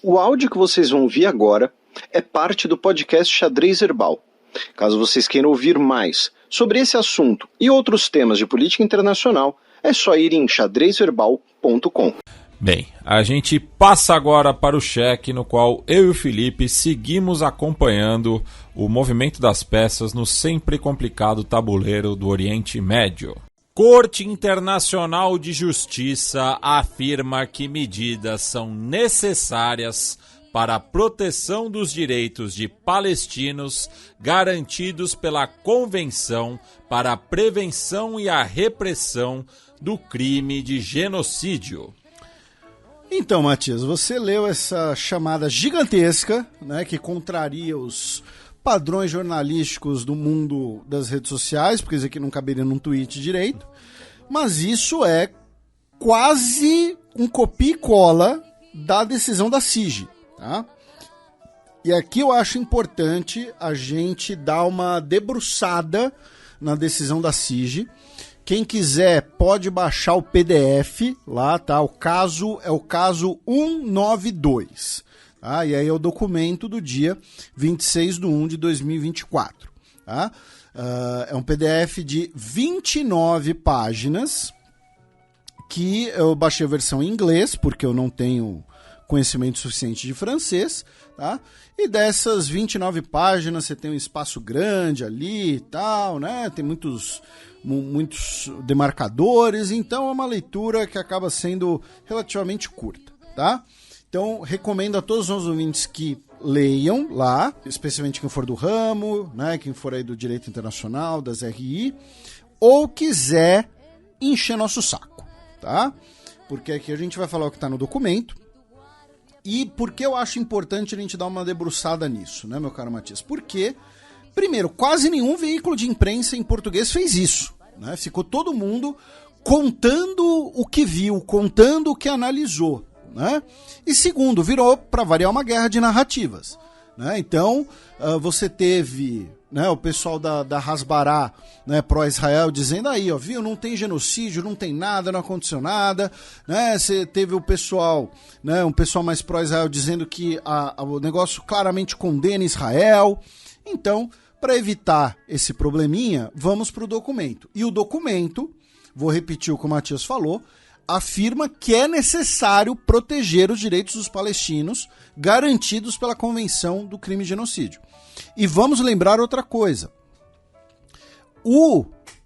O áudio que vocês vão ouvir agora é parte do podcast Xadrez Herbal. Caso vocês queiram ouvir mais sobre esse assunto e outros temas de política internacional, é só ir em xadrezverbal.com. Bem, a gente passa agora para o cheque, no qual eu e o Felipe seguimos acompanhando o movimento das peças no sempre complicado tabuleiro do Oriente Médio. Corte Internacional de Justiça afirma que medidas são necessárias para a proteção dos direitos de palestinos garantidos pela Convenção para a Prevenção e a Repressão do Crime de Genocídio. Então, Matias, você leu essa chamada gigantesca, né, que contraria os padrões jornalísticos do mundo das redes sociais, porque isso aqui não caberia num tweet direito, mas isso é quase um copia e cola da decisão da CIG, tá? E aqui eu acho importante a gente dar uma debruçada na decisão da CIG. Quem quiser pode baixar o PDF lá, tá? O caso é o caso 192. Ah, e aí é o documento do dia 26/1/2024. Tá? É um PDF de 29 páginas, que eu baixei a versão em inglês, porque eu não tenho conhecimento suficiente de francês. Tá? E dessas 29 páginas você tem um espaço grande ali e tal, né? Tem muitos demarcadores, então é uma leitura que acaba sendo relativamente curta. Tá? Então, recomendo a todos os ouvintes que leiam lá, especialmente quem for do ramo, né, quem for aí do direito internacional, das RI, ou quiser encher nosso saco, tá? Porque aqui a gente vai falar o que está no documento. E por que eu acho importante a gente dar uma debruçada nisso, né, meu caro Matias? Porque, primeiro, quase nenhum veículo de imprensa em português fez isso, né? Ficou todo mundo contando o que viu, contando o que analisou. Né? E segundo, virou, para variar, uma guerra de narrativas. Né? Então, você teve, né, o pessoal da Hasbará, né, pró-Israel, dizendo aí, ó, viu, não tem genocídio, não tem nada, não aconteceu nada. Né? Você teve o pessoal, né, um pessoal mais pró-Israel dizendo que o negócio claramente condena Israel. Então, para evitar esse probleminha, vamos para o documento. E o documento, vou repetir o que o Matias falou, afirma que é necessário proteger os direitos dos palestinos garantidos pela Convenção do Crime de Genocídio. E vamos lembrar outra coisa.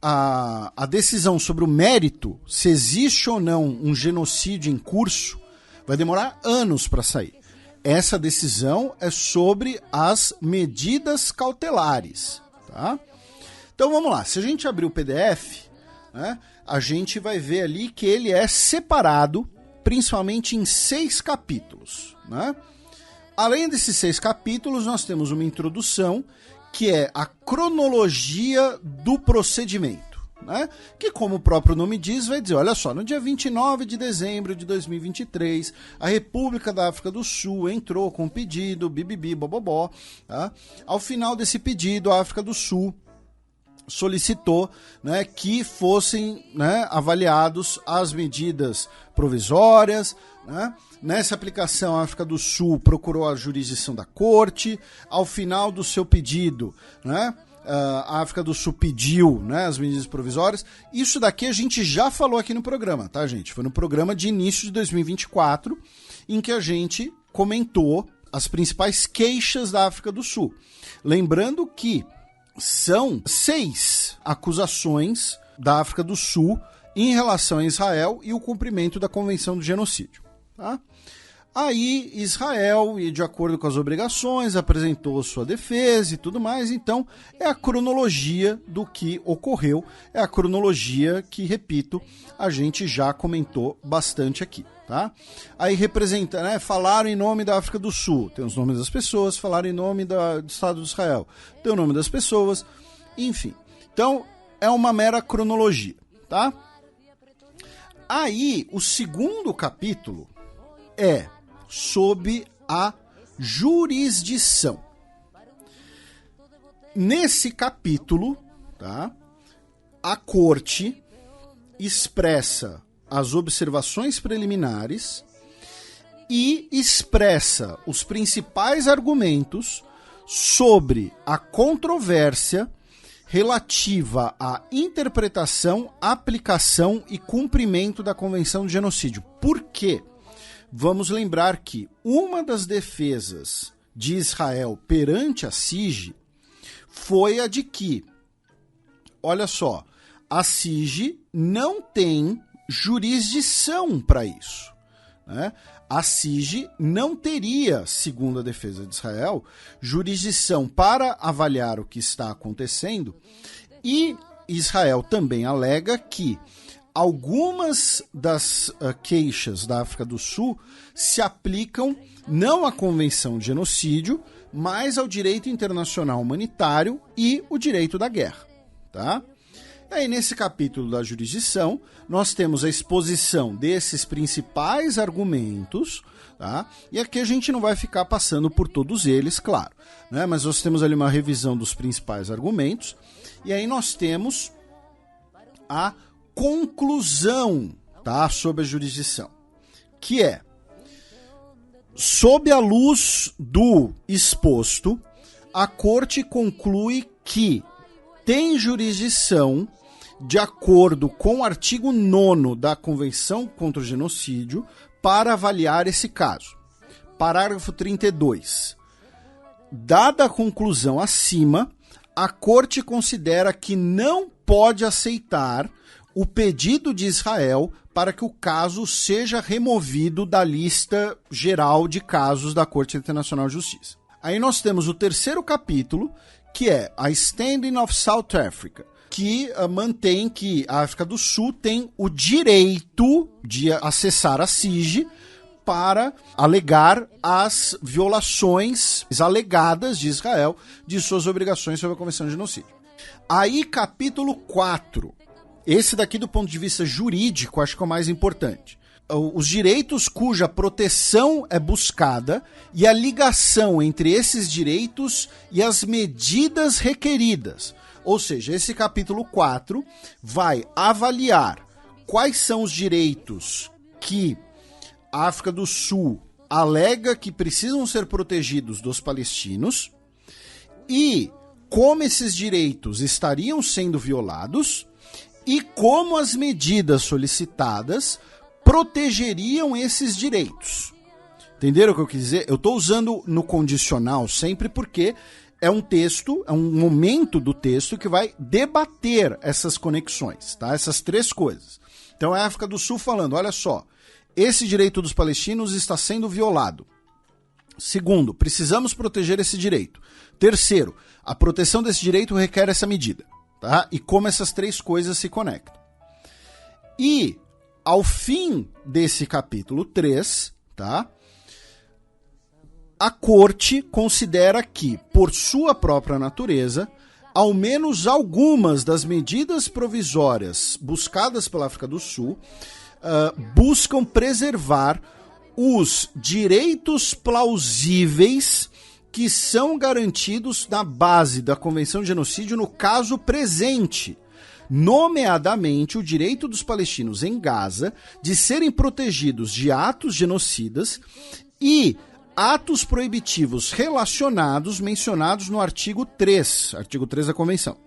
A decisão sobre o mérito, se existe ou não um genocídio em curso, vai demorar anos para sair. Essa decisão é sobre as medidas cautelares. Tá? Então vamos lá, se a gente abrir o PDF, né, a gente vai ver ali que ele é separado, principalmente em 6 capítulos. Né? Além desses 6 capítulos, nós temos uma introdução, que é a cronologia do procedimento. Né? Que, como o próprio nome diz, vai dizer, olha só, no dia 29 de dezembro de 2023, a República da África do Sul entrou com um pedido, bibibi, bobobó. Tá? Ao final desse pedido, a África do Sul solicitou, né, que fossem, né, avaliados as medidas provisórias. Né? Nessa aplicação, a África do Sul procurou a jurisdição da corte. Ao final do seu pedido, né, a África do Sul pediu, né, as medidas provisórias. Isso daqui a gente já falou aqui no programa, tá, gente? Foi no programa de início de 2024, em que a gente comentou as principais queixas da África do Sul. Lembrando que são 6 acusações da África do Sul em relação a Israel e o cumprimento da Convenção do Genocídio. Tá? Aí Israel, de acordo com as obrigações, apresentou sua defesa e tudo mais. Então é a cronologia do que ocorreu, é a cronologia que, repito, a gente já comentou bastante aqui. Tá? Aí representa, né, falaram em nome da África do Sul, tem os nomes das pessoas, falaram em nome do Estado de Israel, tem o nome das pessoas, enfim. Então é uma mera cronologia, tá? Aí o segundo capítulo é sob a jurisdição. Nesse capítulo, tá, a corte expressa as observações preliminares e expressa os principais argumentos sobre a controvérsia relativa à interpretação, aplicação e cumprimento da Convenção de Genocídio. Por quê? Vamos lembrar que uma das defesas de Israel perante a CIG foi a de que, olha só, a CIG não tem jurisdição para isso, né? A CIG não teria, segundo a defesa de Israel, jurisdição para avaliar o que está acontecendo, e Israel também alega que algumas das queixas da África do Sul se aplicam não à Convenção de Genocídio, mas ao direito internacional humanitário e o direito da guerra, tá? Aí, nesse capítulo da jurisdição, nós temos a exposição desses principais argumentos, tá? E aqui a gente não vai ficar passando por todos eles, claro, né? Mas nós temos ali uma revisão dos principais argumentos, e aí nós temos a conclusão, tá? Sobre a jurisdição, que é: sob a luz do exposto, a Corte conclui que tem jurisdição de acordo com o artigo 9º da Convenção contra o Genocídio para avaliar esse caso. Parágrafo 32. Dada a conclusão acima, a Corte considera que não pode aceitar o pedido de Israel para que o caso seja removido da lista geral de casos da Corte Internacional de Justiça. Aí nós temos o terceiro capítulo, que é a Standing of South Africa, que mantém que a África do Sul tem o direito de acessar a CIG para alegar as violações alegadas de Israel de suas obrigações sobre a Convenção de Genocídio. Aí, capítulo 4. Esse daqui, do ponto de vista jurídico, acho que é o mais importante. Os direitos cuja proteção é buscada e a ligação entre esses direitos e as medidas requeridas. Ou seja, esse capítulo 4 vai avaliar quais são os direitos que a África do Sul alega que precisam ser protegidos dos palestinos e como esses direitos estariam sendo violados e como as medidas solicitadas protegeriam esses direitos. Entenderam o que eu quis dizer? Eu estou usando no condicional sempre porque é um texto, é um momento do texto que vai debater essas conexões, tá? Essas três coisas. Então é a África do Sul falando, olha só, esse direito dos palestinos está sendo violado. Segundo, precisamos proteger esse direito. Terceiro, a proteção desse direito requer essa medida, tá? E como essas três coisas se conectam. E ao fim desse capítulo 3, tá? A Corte considera que, por sua própria natureza, ao menos algumas das medidas provisórias buscadas pela África do Sul buscam preservar os direitos plausíveis que são garantidos na base da Convenção de Genocídio no caso presente, nomeadamente o direito dos palestinos em Gaza de serem protegidos de atos genocidas e atos proibitivos relacionados mencionados no artigo 3 da Convenção.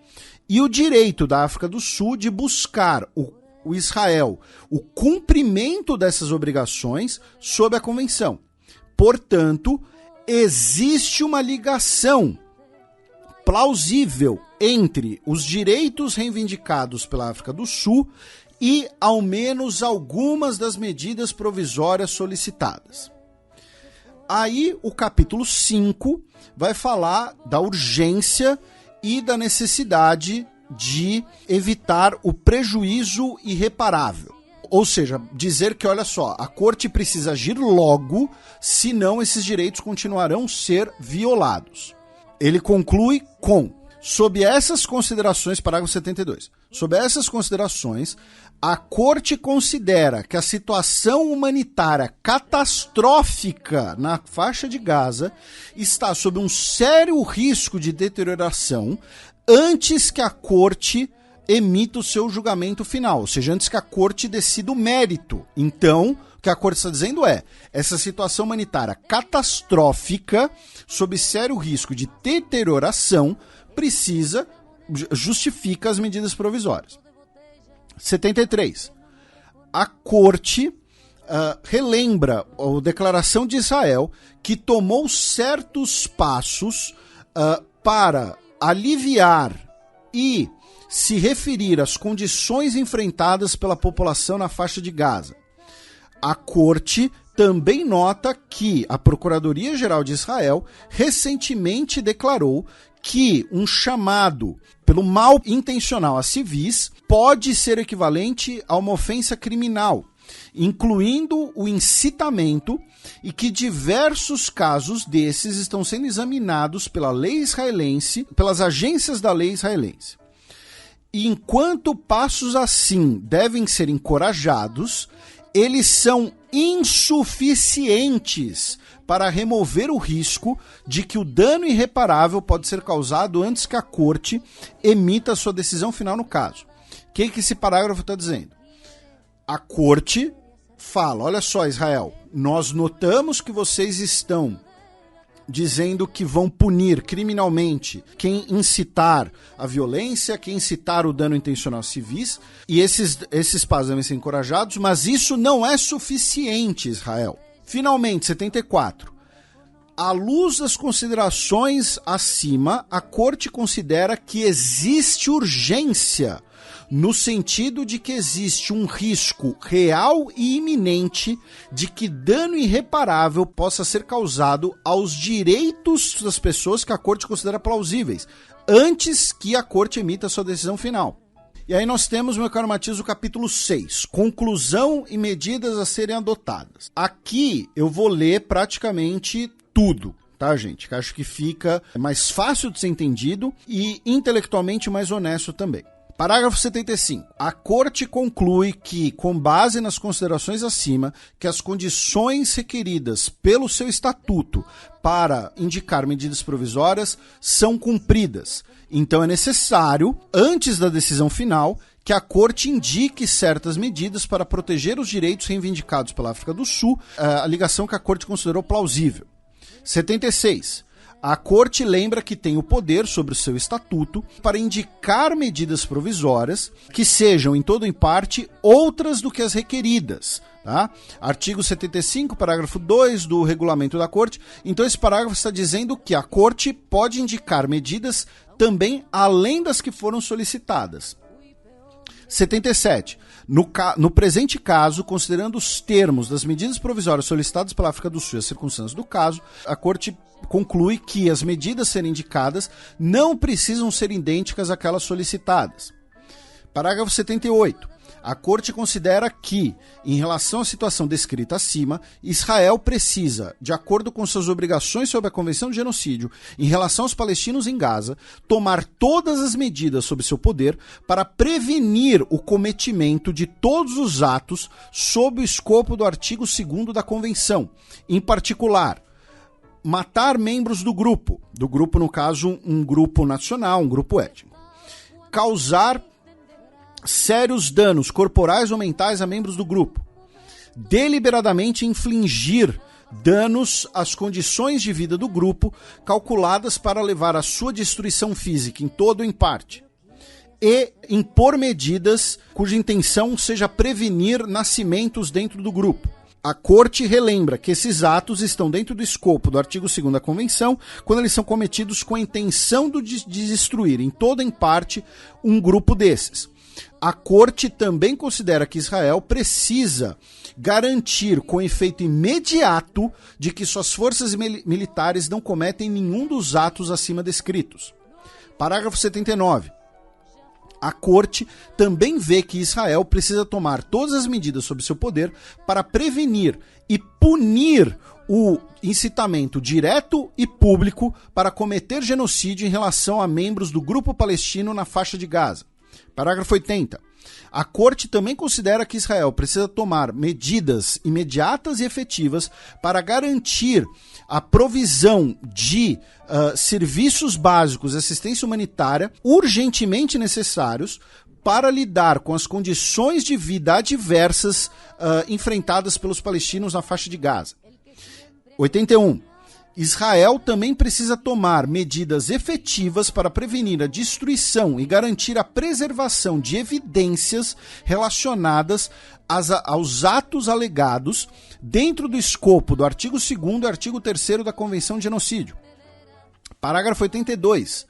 E o direito da África do Sul de buscar o Israel o cumprimento dessas obrigações sob a Convenção. Portanto, existe uma ligação plausível entre os direitos reivindicados pela África do Sul e ao menos algumas das medidas provisórias solicitadas. Aí o capítulo 5 vai falar da urgência e da necessidade de evitar o prejuízo irreparável. Ou seja, dizer que, olha só, a Corte precisa agir logo, senão esses direitos continuarão a ser violados. Ele conclui com: sob essas considerações, parágrafo 72, sob essas considerações, a Corte considera que a situação humanitária catastrófica na faixa de Gaza está sob um sério risco de deterioração antes que a Corte emita o seu julgamento final, ou seja, antes que a Corte decida o mérito. Então, O que a Corte está dizendo é, essa situação humanitária catastrófica, sob sério risco de deterioração, justifica as medidas provisórias. 73. A Corte relembra a declaração de Israel que tomou certos passos para aliviar e se referir às condições enfrentadas pela população na faixa de Gaza. A Corte também nota que a Procuradoria-Geral de Israel recentemente declarou que um chamado pelo mal intencional a civis pode ser equivalente a uma ofensa criminal, incluindo o incitamento, e que diversos casos desses estão sendo examinados pela lei israelense, pelas agências da lei israelense. E enquanto passos assim devem ser encorajados, eles são insuficientes para remover o risco de que o dano irreparável pode ser causado antes que a Corte emita sua decisão final no caso. O que esse parágrafo está dizendo? A Corte fala, olha só, Israel, nós notamos que vocês estão dizendo que vão punir criminalmente quem incitar a violência, quem incitar o dano intencional a civis, e esses passos devem ser encorajados, mas isso não é suficiente, Israel. Finalmente, 74. À luz das considerações acima, a Corte considera que existe urgência, no sentido de que existe um risco real e iminente de que dano irreparável possa ser causado aos direitos das pessoas que a Corte considera plausíveis, antes que a Corte emita sua decisão final. E aí nós temos, meu caro Matias, o capítulo 6, conclusão e medidas a serem adotadas. Aqui eu vou ler praticamente tudo, tá, gente? Que acho que fica mais fácil de ser entendido e intelectualmente mais honesto também. Parágrafo 75. A Corte conclui que, com base nas considerações acima, que as condições requeridas pelo seu estatuto para indicar medidas provisórias são cumpridas. Então é necessário, antes da decisão final, que a Corte indique certas medidas para proteger os direitos reivindicados pela África do Sul, a ligação que a Corte considerou plausível. 76. A Corte lembra que tem o poder sobre o seu estatuto para indicar medidas provisórias que sejam, em todo ou em parte, outras do que as requeridas. Tá? Artigo 75, parágrafo 2 do regulamento da Corte. Então esse parágrafo está dizendo que a Corte pode indicar medidas também além das que foram solicitadas. 77. No presente caso, considerando os termos das medidas provisórias solicitadas pela África do Sul e as circunstâncias do caso, a Corte conclui que as medidas serem indicadas não precisam ser idênticas àquelas solicitadas. Parágrafo 78. A Corte considera que, em relação à situação descrita acima, Israel precisa, de acordo com suas obrigações sob a Convenção de Genocídio, em relação aos palestinos em Gaza, tomar todas as medidas sob seu poder para prevenir o cometimento de todos os atos sob o escopo do artigo 2º da Convenção, em particular, matar membros do grupo, no caso, um grupo nacional, um grupo étnico, causar sérios danos corporais ou mentais a membros do grupo, deliberadamente infligir danos às condições de vida do grupo calculadas para levar à sua destruição física, em todo ou em parte, e impor medidas cuja intenção seja prevenir nascimentos dentro do grupo. A Corte relembra que esses atos estão dentro do escopo do artigo 2º da Convenção, quando eles são cometidos com a intenção de destruir, em todo ou em parte, um grupo desses. A Corte também considera que Israel precisa garantir com efeito imediato de que suas forças militares não cometem nenhum dos atos acima descritos. Parágrafo 79. A Corte também vê que Israel precisa tomar todas as medidas sob seu poder para prevenir e punir o incitamento direto e público para cometer genocídio em relação a membros do grupo palestino na faixa de Gaza. Parágrafo 80. A Corte também considera que Israel precisa tomar medidas imediatas e efetivas para garantir a provisão de serviços básicos de assistência humanitária urgentemente necessários para lidar com as condições de vida adversas enfrentadas pelos palestinos na faixa de Gaza. 81. Israel também precisa tomar medidas efetivas para prevenir a destruição e garantir a preservação de evidências relacionadas aos atos alegados dentro do escopo do artigo 2º e artigo 3º da Convenção de Genocídio. Parágrafo 82.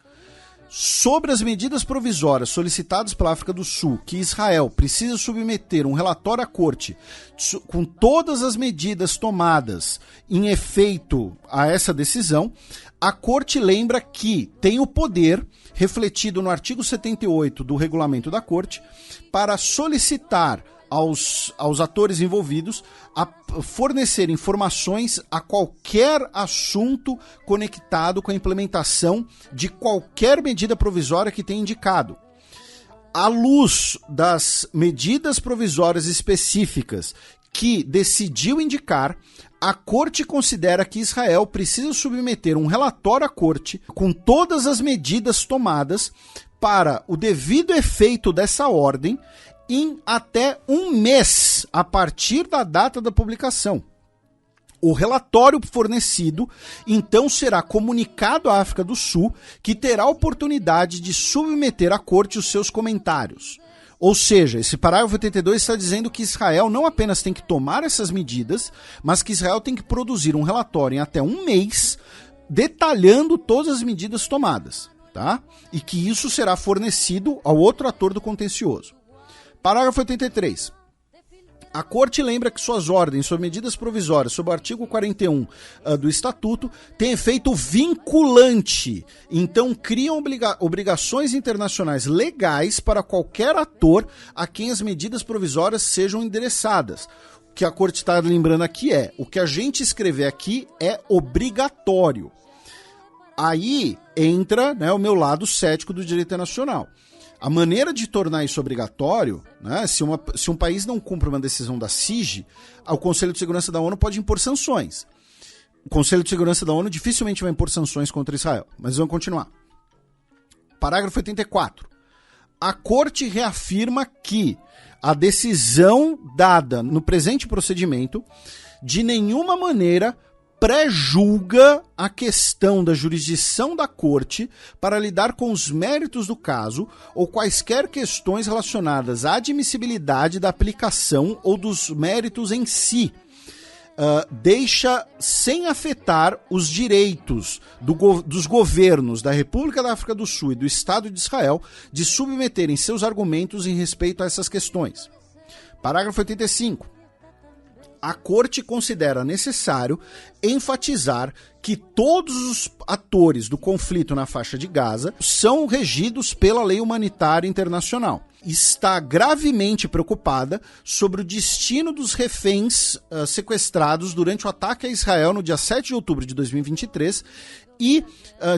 Sobre as medidas provisórias solicitadas pela África do Sul, que Israel precisa submeter um relatório à Corte com todas as medidas tomadas em efeito a essa decisão, a Corte lembra que tem o poder, refletido no artigo 78 do Regulamento da Corte, para solicitar aos atores envolvidos a fornecer informações a qualquer assunto conectado com a implementação de qualquer medida provisória que tenha indicado. À luz das medidas provisórias específicas que decidiu indicar, a Corte considera que Israel precisa submeter um relatório à Corte com todas as medidas tomadas para o devido efeito dessa ordem em até um mês a partir da data da publicação. O relatório fornecido, então, será comunicado à África do Sul, que terá a oportunidade de submeter à Corte os seus comentários. Ou seja, esse parágrafo 82 está dizendo que Israel não apenas tem que tomar essas medidas, mas que Israel tem que produzir um relatório em até um mês, detalhando todas as medidas tomadas, tá? E que isso será fornecido ao outro ator do contencioso. Parágrafo 83. A Corte lembra que suas ordens sobre medidas provisórias sob o artigo 41 do Estatuto têm efeito vinculante, então criam obrigações internacionais legais para qualquer ator a quem as medidas provisórias sejam endereçadas. O que a Corte está lembrando aqui o que a gente escrever aqui é obrigatório. Aí entra, né, o meu lado cético do direito internacional. A maneira de tornar isso obrigatório, né, se um país não cumpre uma decisão da CIG, o Conselho de Segurança da ONU pode impor sanções. O Conselho de Segurança da ONU dificilmente vai impor sanções contra Israel. Mas vamos continuar. Parágrafo 84. A Corte reafirma que a decisão dada no presente procedimento de nenhuma maneira pré-julga a questão da jurisdição da Corte para lidar com os méritos do caso ou quaisquer questões relacionadas à admissibilidade da aplicação ou dos méritos em si. Deixa sem afetar os direitos dos governos da República da África do Sul e do Estado de Israel de submeterem seus argumentos em respeito a essas questões. Parágrafo 85. A Corte considera necessário enfatizar que todos os atores do conflito na faixa de Gaza são regidos pela lei humanitária internacional. Está gravemente preocupada sobre o destino dos reféns sequestrados durante o ataque a Israel no dia 7 de outubro de 2023 e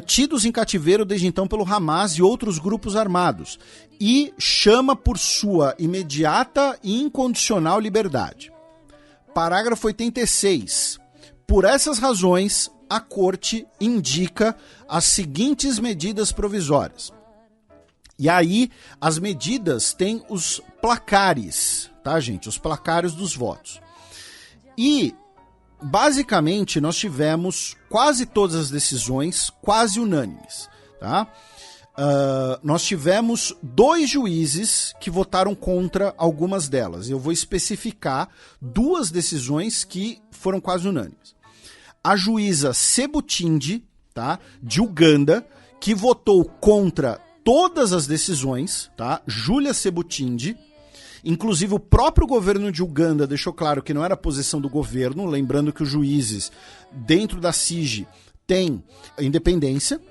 tidos em cativeiro desde então pelo Hamas e outros grupos armados, e chama por sua imediata e incondicional liberdade. Parágrafo 86. Por essas razões, a Corte indica as seguintes medidas provisórias. E aí, as medidas têm os placares, tá, gente? Os placares dos votos. E, basicamente, nós tivemos quase todas as decisões quase unânimes, tá? Nós tivemos 2 juízes que votaram contra algumas delas. Eu vou especificar 2 decisões que foram quase unânimes. A juíza Sebutinde, tá, de Uganda, que votou contra todas as decisões, tá? Júlia Sebutinde. Inclusive o próprio governo de Uganda deixou claro que não era a posição do governo, lembrando que os juízes dentro da CIG têm independência.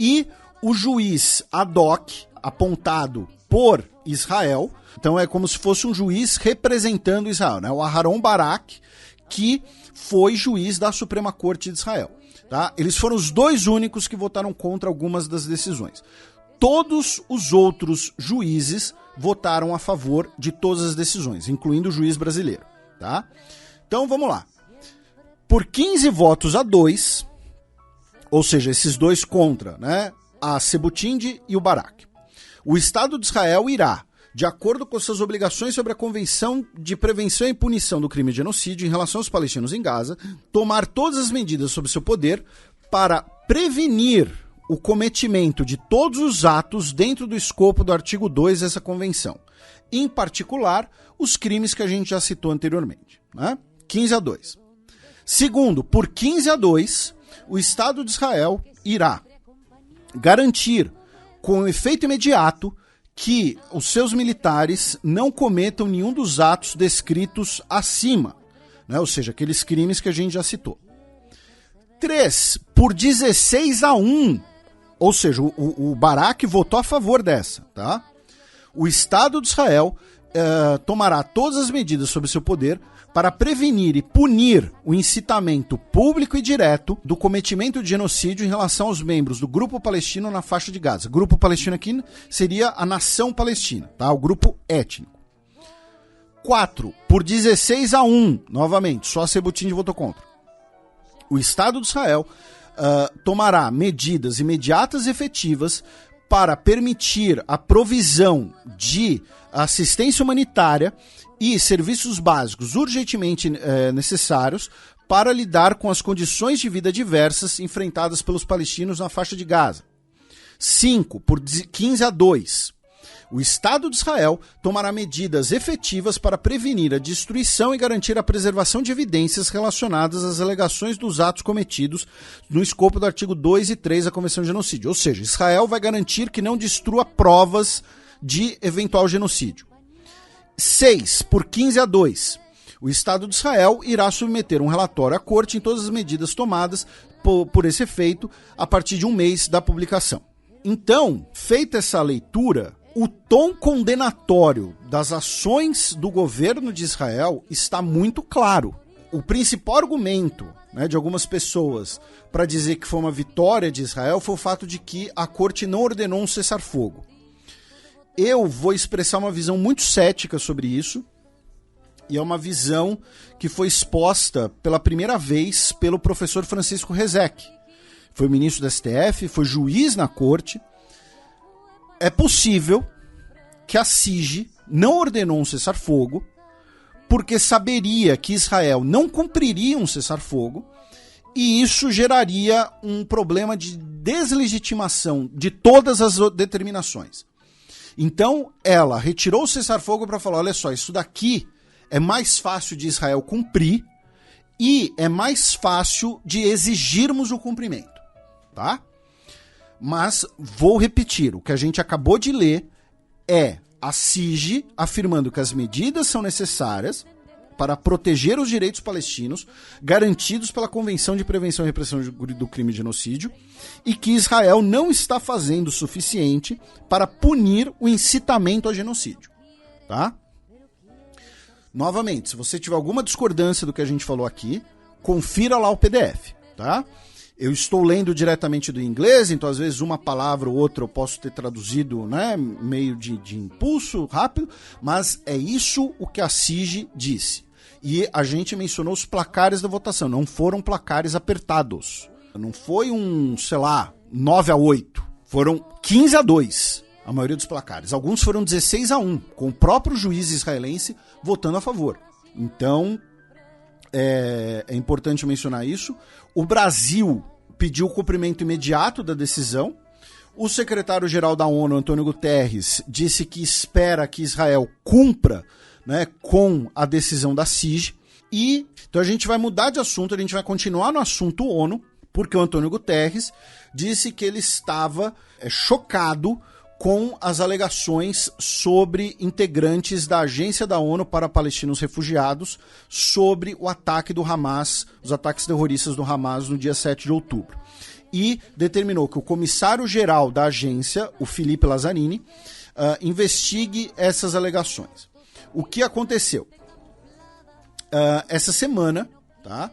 E o juiz ad hoc, apontado por Israel, então é como se fosse um juiz representando Israel, né? O Aharon Barak, que foi juiz da Suprema Corte de Israel. Tá? Eles foram os 2 únicos que votaram contra algumas das decisões. Todos os outros juízes votaram a favor de todas as decisões, incluindo o juiz brasileiro. Tá? Então vamos lá. Por 15 votos a 2, ou seja, esses 2 contra, né? A Sebutinde e o Barak. O Estado de Israel irá, de acordo com suas obrigações sobre a Convenção de Prevenção e Punição do Crime de Genocídio em relação aos palestinos em Gaza, tomar todas as medidas sob seu poder para prevenir o cometimento de todos os atos dentro do escopo do artigo 2 dessa convenção. Em particular, os crimes que a gente já citou anteriormente. Né? 15-2. Segundo, por 15-2, o Estado de Israel irá garantir, com efeito imediato, que os seus militares não cometam nenhum dos atos descritos acima, né? Ou seja, aqueles crimes que a gente já citou. 3, por 16-1, ou seja, o Barak votou a favor dessa, tá? O Estado de Israel tomará todas as medidas sob seu poder para prevenir e punir o incitamento público e direto do cometimento de genocídio em relação aos membros do grupo palestino na faixa de Gaza. Grupo palestino aqui seria a nação palestina, tá? O grupo étnico. 4, por 16-1, novamente, só a Sebutin votou contra. O Estado de Israel tomará medidas imediatas e efetivas para permitir a provisão de assistência humanitária e serviços básicos urgentemente necessários para lidar com as condições de vida diversas enfrentadas pelos palestinos na faixa de Gaza. 5, por 15-2. O Estado de Israel tomará medidas efetivas para prevenir a destruição e garantir a preservação de evidências relacionadas às alegações dos atos cometidos no escopo do artigo 2 e 3 da Convenção de Genocídio. Ou seja, Israel vai garantir que não destrua provas de eventual genocídio. 6, por 15-2. O Estado de Israel irá submeter um relatório à Corte em todas as medidas tomadas por esse efeito a partir de um mês da publicação. Então, feita essa leitura, o tom condenatório das ações do governo de Israel está muito claro. O principal argumento, né, de algumas pessoas para dizer que foi uma vitória de Israel foi o fato de que a Corte não ordenou um cessar-fogo. Eu vou expressar uma visão muito cética sobre isso, e é uma visão que foi exposta pela primeira vez pelo professor Francisco Rezec. Foi ministro do STF, foi juiz na Corte. É possível que a CIGI não ordenou um cessar-fogo porque saberia que Israel não cumpriria um cessar-fogo e isso geraria um problema de deslegitimação de todas as determinações. Então, ela retirou o cessar-fogo para falar, olha só, isso daqui é mais fácil de Israel cumprir e é mais fácil de exigirmos o cumprimento, tá? Mas, vou repetir, o que a gente acabou de ler é a CIGI afirmando que as medidas são necessárias para proteger os direitos palestinos garantidos pela Convenção de Prevenção e Repressão do Crime de Genocídio e que Israel não está fazendo o suficiente para punir o incitamento ao genocídio, tá? Novamente, se você tiver alguma discordância do que a gente falou aqui, confira lá o PDF, tá? Eu estou lendo diretamente do inglês, então às vezes uma palavra ou outra eu posso ter traduzido, né, meio de impulso, rápido, mas é isso o que a CIGI disse. E a gente mencionou os placares da votação, não foram placares apertados. Não foi 9-8, foram 15-2 a maioria dos placares. Alguns foram 16-1, com o próprio juiz israelense votando a favor. Então, é importante mencionar isso. O Brasil pediu o cumprimento imediato da decisão. O secretário-geral da ONU, Antônio Guterres, disse que espera que Israel cumpra, né, com a decisão da CIGI. E então a gente vai mudar de assunto, a gente vai continuar no assunto ONU, porque o Antônio Guterres disse que ele estava chocado com as alegações sobre integrantes da Agência da ONU para Palestinos Refugiados sobre o ataque do Hamas, os ataques terroristas do Hamas no dia 7 de outubro. E determinou que o comissário-geral da agência, o Felipe Lazzarini, investigue essas alegações. O que aconteceu? Essa semana, tá,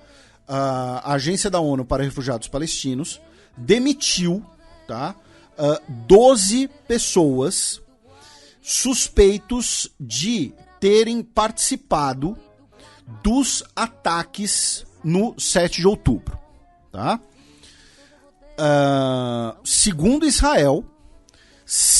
a Agência da ONU para Refugiados Palestinos demitiu, tá, 12 pessoas suspeitos de terem participado dos ataques no 7 de outubro. Tá? Segundo Israel,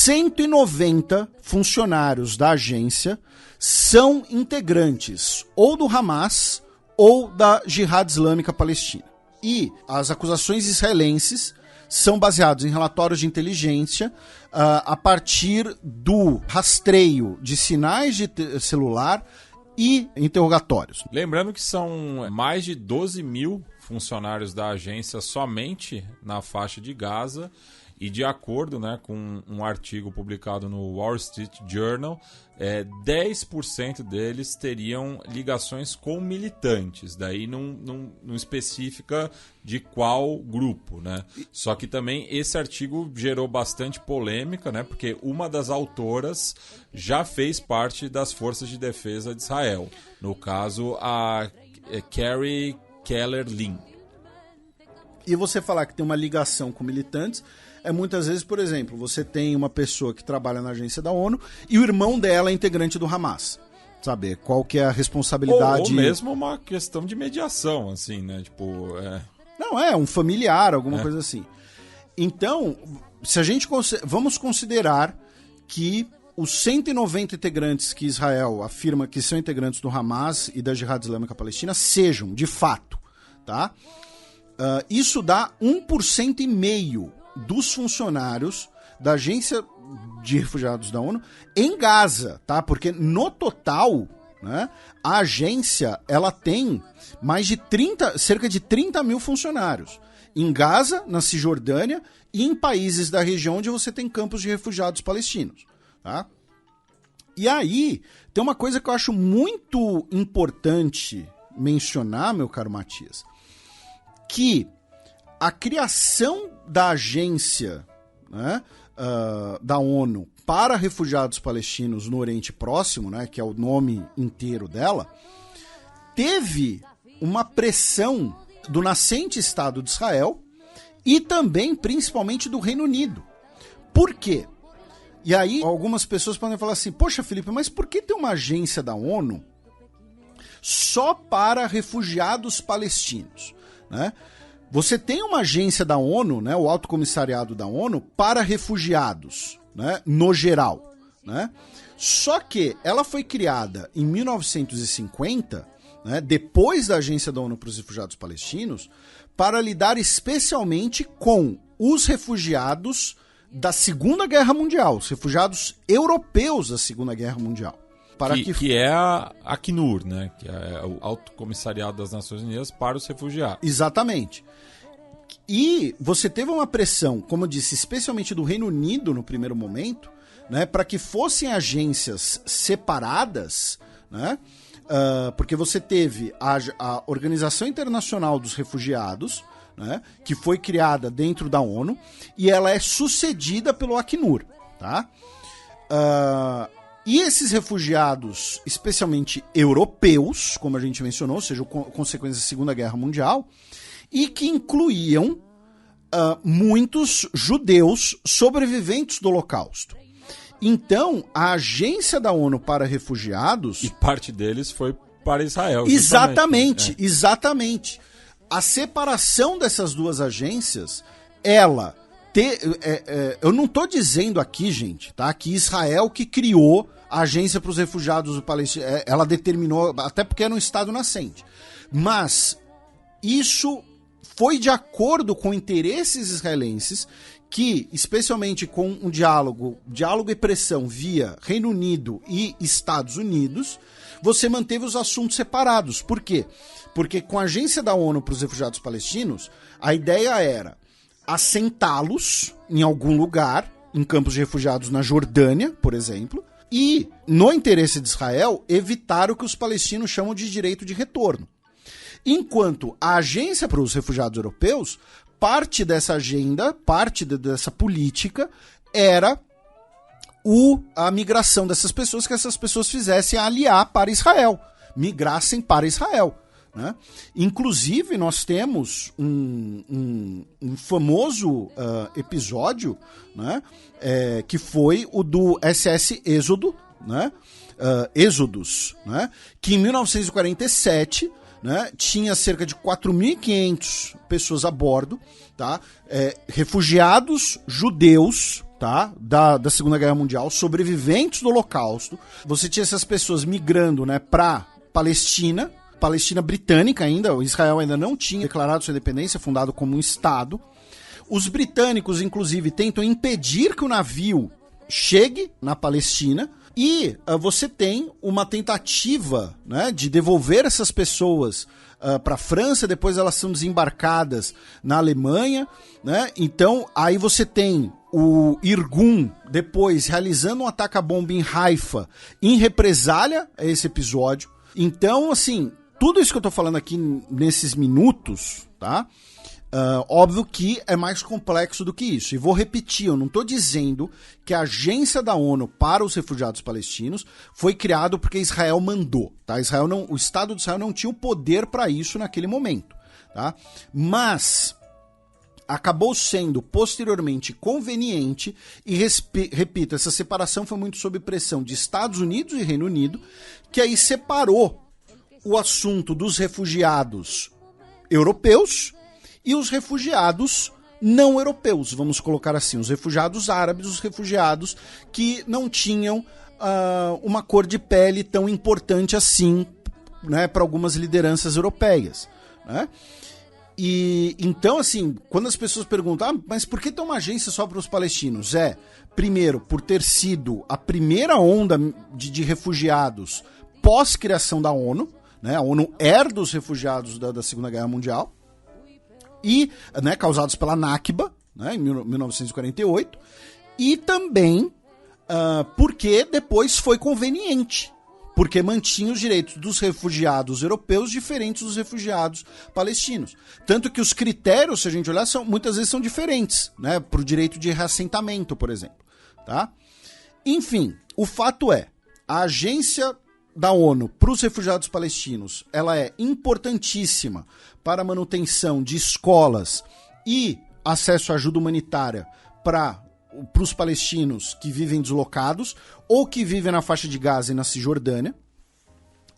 190 funcionários da agência são integrantes ou do Hamas ou da Jihad Islâmica Palestina. E as acusações israelenses são baseadas em relatórios de inteligência a partir do rastreio de sinais de celular e interrogatórios. Lembrando que são mais de 12 mil funcionários da agência somente na faixa de Gaza. E de acordo, né, com um artigo publicado no Wall Street Journal, 10% deles teriam ligações com militantes. Daí não especifica de qual grupo, né? Só que também esse artigo gerou bastante polêmica, né? Porque uma das autoras já fez parte das Forças de Defesa de Israel. No caso, a Carrie Keller-Lin. E você falar que tem uma ligação com militantes... muitas vezes, por exemplo, você tem uma pessoa que trabalha na agência da ONU e o irmão dela é integrante do Hamas. Saber qual que é a responsabilidade... Ou mesmo uma questão de mediação, assim, né? Tipo, Não, um familiar, alguma coisa assim. Então, se a gente... Vamos considerar que os 190 integrantes que Israel afirma que são integrantes do Hamas e da Jihad Islâmica Palestina sejam, de fato, tá? Isso dá 1,5% dos funcionários da Agência de Refugiados da ONU em Gaza, tá? Porque no total, né, a agência ela tem cerca de 30 mil funcionários em Gaza, na Cisjordânia e em países da região onde você tem campos de refugiados palestinos, tá? E aí, tem uma coisa que eu acho muito importante mencionar, meu caro Matias, que a criação da agência, né, da ONU para refugiados palestinos no Oriente Próximo, né, que é o nome inteiro dela, teve uma pressão do nascente Estado de Israel e também, principalmente, do Reino Unido. Por quê? E aí, algumas pessoas podem falar assim, poxa, Felipe, mas por que tem uma agência da ONU só para refugiados palestinos, né? Você tem uma agência da ONU, né, o Alto Comissariado da ONU, para refugiados, né, no geral, né? Só que ela foi criada em 1950, né, depois da Agência da ONU para os Refugiados Palestinos, para lidar especialmente com os refugiados da Segunda Guerra Mundial, os refugiados europeus da Segunda Guerra Mundial. Que é a Acnur, né? Que é o Alto Comissariado das Nações Unidas para os Refugiados. Exatamente. E você teve uma pressão, como eu disse, especialmente do Reino Unido no primeiro momento, né, para que fossem agências separadas, né? Porque você teve a Organização Internacional dos Refugiados, né, que foi criada dentro da ONU, e ela é sucedida pelo Acnur, tá? E esses refugiados, especialmente europeus, como a gente mencionou, ou seja, consequência da Segunda Guerra Mundial, e que incluíam muitos judeus sobreviventes do Holocausto. Então, a Agência da ONU para Refugiados... E parte deles foi para Israel. Exatamente, exatamente. A separação dessas duas agências, ela... eu não estou dizendo aqui, gente, tá, que Israel que criou a Agência para os Refugiados do Palestina, ela determinou, até porque era um Estado nascente. Mas isso foi de acordo com interesses israelenses que, especialmente com um diálogo e pressão via Reino Unido e Estados Unidos, você manteve os assuntos separados. Por quê? Porque com a Agência da ONU para os Refugiados Palestinos, a ideia era assentá-los em algum lugar, em campos de refugiados na Jordânia, por exemplo, e, no interesse de Israel, evitar o que os palestinos chamam de direito de retorno. Enquanto a Agência para os Refugiados Europeus, parte dessa agenda, parte dessa política, era a migração dessas pessoas, que essas pessoas fizessem aliar para Israel, migrassem para Israel. Né? Inclusive, nós temos um famoso episódio, né, que foi o do SS Êxodo, né, Êxodos, né, que em 1947, né, tinha cerca de 4.500 pessoas a bordo, tá? Refugiados judeus tá, da Segunda Guerra Mundial, sobreviventes do Holocausto. Você tinha essas pessoas migrando, né, para Palestina britânica ainda, Israel ainda não tinha declarado sua independência, fundado como um Estado. Os britânicos, inclusive, tentam impedir que o navio chegue na Palestina, e você tem uma tentativa, né, de devolver essas pessoas para a França, depois elas são desembarcadas na Alemanha, né? Então aí você tem o Irgun depois realizando um ataque à bomba em Haifa em represália a esse episódio. Então, assim, tudo isso que eu tô falando aqui nesses minutos, tá? Óbvio que é mais complexo do que isso. E vou repetir, eu não estou dizendo que a agência da ONU para os refugiados palestinos foi criado porque Israel mandou. Tá? O Estado de Israel não tinha o poder para isso naquele momento. Tá? Mas acabou sendo posteriormente conveniente e, repito, essa separação foi muito sob pressão de Estados Unidos e Reino Unido, que aí separou o assunto dos refugiados europeus e os refugiados não europeus, vamos colocar assim, os refugiados árabes, os refugiados que não tinham uma cor de pele tão importante assim, né, para algumas lideranças europeias, né? E então, assim, quando as pessoas perguntam, mas por que tem uma agência só para os palestinos? Primeiro, por ter sido a primeira onda de refugiados pós-criação da ONU, né? A ONU herda os refugiados da Segunda Guerra Mundial, e, né, causados pela Nakba, né, em 1948, e também porque depois foi conveniente, porque mantinha os direitos dos refugiados europeus diferentes dos refugiados palestinos. Tanto que os critérios, se a gente olhar, muitas vezes são diferentes, né, para o direito de reassentamento, por exemplo. Tá? Enfim, o fato é, a agência da ONU para os refugiados palestinos, ela é importantíssima para a manutenção de escolas e acesso à ajuda humanitária para os palestinos que vivem deslocados ou que vivem na faixa de Gaza e na Cisjordânia,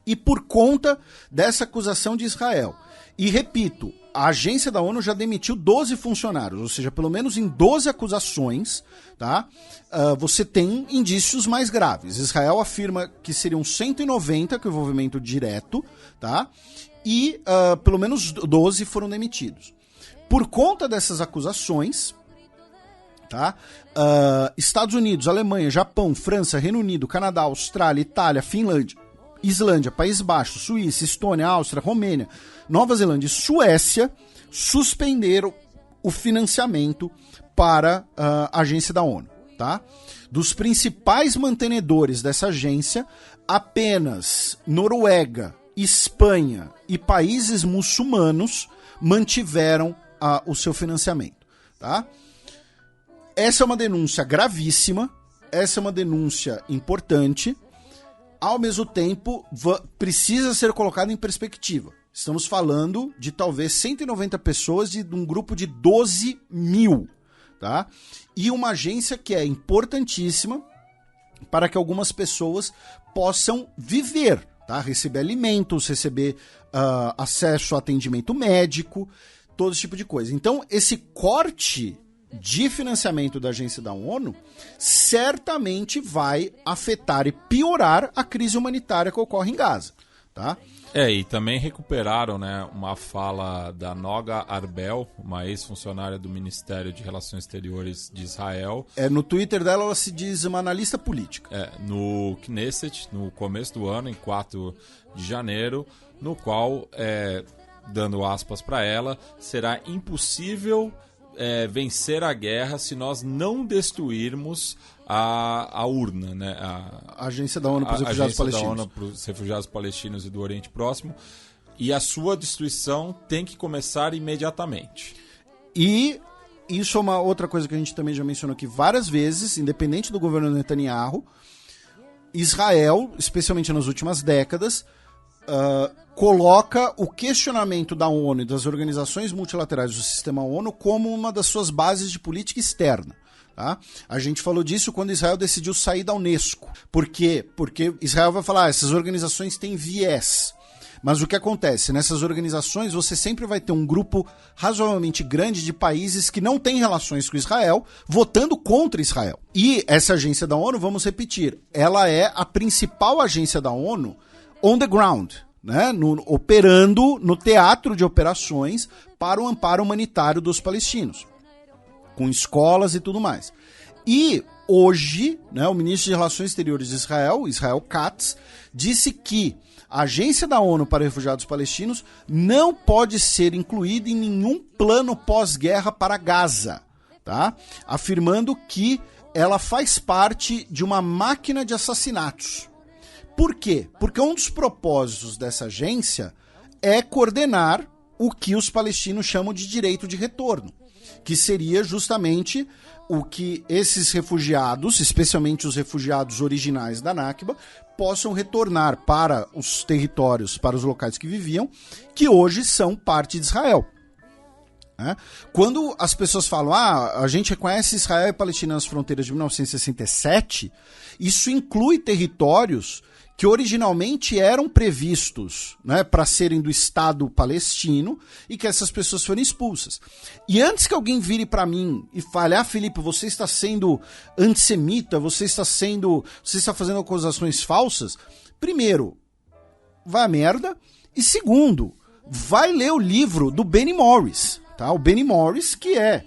e por conta dessa acusação de Israel. E repito, a agência da ONU já demitiu 12 funcionários, ou seja, pelo menos em 12 acusações, tá? Você tem indícios mais graves. Israel afirma que seriam 190 com envolvimento direto, tá? E pelo menos 12 foram demitidos. Por conta dessas acusações, tá? Estados Unidos, Alemanha, Japão, França, Reino Unido, Canadá, Austrália, Itália, Finlândia, Islândia, Países Baixos, Suíça, Estônia, Áustria, Romênia, Nova Zelândia e Suécia suspenderam o financiamento para a agência da ONU. Tá? Dos principais mantenedores dessa agência, apenas Noruega, Espanha e países muçulmanos mantiveram o seu financiamento. Tá? Essa é uma denúncia gravíssima, essa é uma denúncia importante. Ao mesmo tempo, precisa ser colocado em perspectiva. Estamos falando de talvez 190 pessoas de um grupo de 12 mil, tá? E uma agência que é importantíssima para que algumas pessoas possam viver, tá? Receber alimentos, receber acesso a atendimento médico, todo esse tipo de coisa. Então, esse corte de financiamento da agência da ONU certamente vai afetar e piorar a crise humanitária que ocorre em Gaza, tá? E também recuperaram, né, uma fala da Noga Arbel, uma ex-funcionária do Ministério de Relações Exteriores de Israel. No Twitter dela, ela se diz uma analista política. No Knesset, no começo do ano, em 4 de janeiro, no qual, dando aspas para ela, será impossível vencer a guerra se nós não destruirmos a urna, né? A agência da ONU para os refugiados palestinos. Da ONU para os refugiados palestinos e do Oriente Próximo. E a sua destruição tem que começar imediatamente. E isso é uma outra coisa que a gente também já mencionou aqui várias vezes, independente do governo Netanyahu, Israel, especialmente nas últimas décadas, coloca o questionamento da ONU e das organizações multilaterais do sistema ONU como uma das suas bases de política externa. Tá? A gente falou disso quando Israel decidiu sair da Unesco. Por quê? Porque Israel vai falar, essas organizações têm viés. Mas o que acontece? Nessas organizações você sempre vai ter um grupo razoavelmente grande de países que não têm relações com Israel, votando contra Israel. E essa agência da ONU, vamos repetir, ela é a principal agência da ONU on the ground, né? Operando no teatro de operações para o amparo humanitário dos palestinos, com escolas e tudo mais. E hoje, né, o ministro de Relações Exteriores de Israel, Israel Katz, disse que a Agência da ONU para Refugiados Palestinos não pode ser incluída em nenhum plano pós-guerra para Gaza, tá? Afirmando que ela faz parte de uma máquina de assassinatos. Por quê? Porque um dos propósitos dessa agência é coordenar o que os palestinos chamam de direito de retorno, que seria justamente o que esses refugiados, especialmente os refugiados originais da Nakba, possam retornar para os territórios, para os locais que viviam, que hoje são parte de Israel. Quando as pessoas falam, a gente reconhece Israel e Palestina nas fronteiras de 1967, isso inclui territórios que originalmente eram previstos, né, para serem do Estado palestino e que essas pessoas foram expulsas. E antes que alguém vire para mim e fale, Felipe, você está sendo antissemita, você está fazendo acusações falsas, primeiro, vai a merda, e segundo, vai ler o livro do Benny Morris, tá? O Benny Morris, que é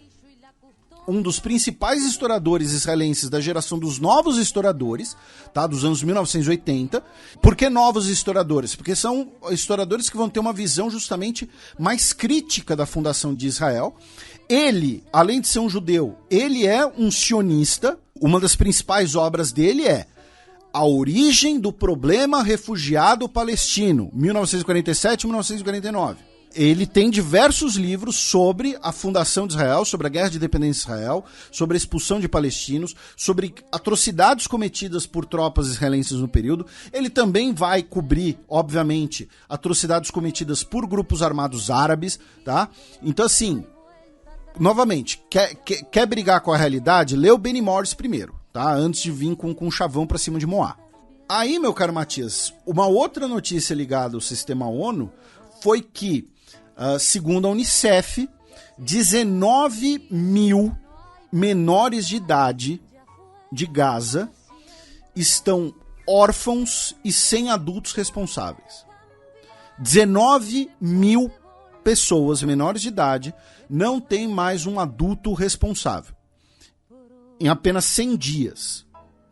um dos principais historiadores israelenses da geração dos novos historiadores, tá, dos anos 1980. Por que novos historiadores? Porque são historiadores que vão ter uma visão justamente mais crítica da fundação de Israel. Ele, além de ser um judeu, ele é um sionista. Uma das principais obras dele é A Origem do Problema Refugiado Palestino, 1947-1949. Ele tem diversos livros sobre a fundação de Israel, sobre a guerra de independência de Israel, sobre a expulsão de palestinos, sobre atrocidades cometidas por tropas israelenses no período. Ele também vai cobrir, obviamente, atrocidades cometidas por grupos armados árabes, tá? Então, assim, novamente, quer brigar com a realidade? Lê o Benny Morris primeiro, tá? Antes de vir com um chavão pra cima de Moá. Aí, meu caro Matias, uma outra notícia ligada ao sistema ONU foi que, segundo a Unicef, 19 mil menores de idade de Gaza estão órfãos e sem adultos responsáveis. 19 mil pessoas menores de idade não têm mais um adulto responsável em apenas 100 dias.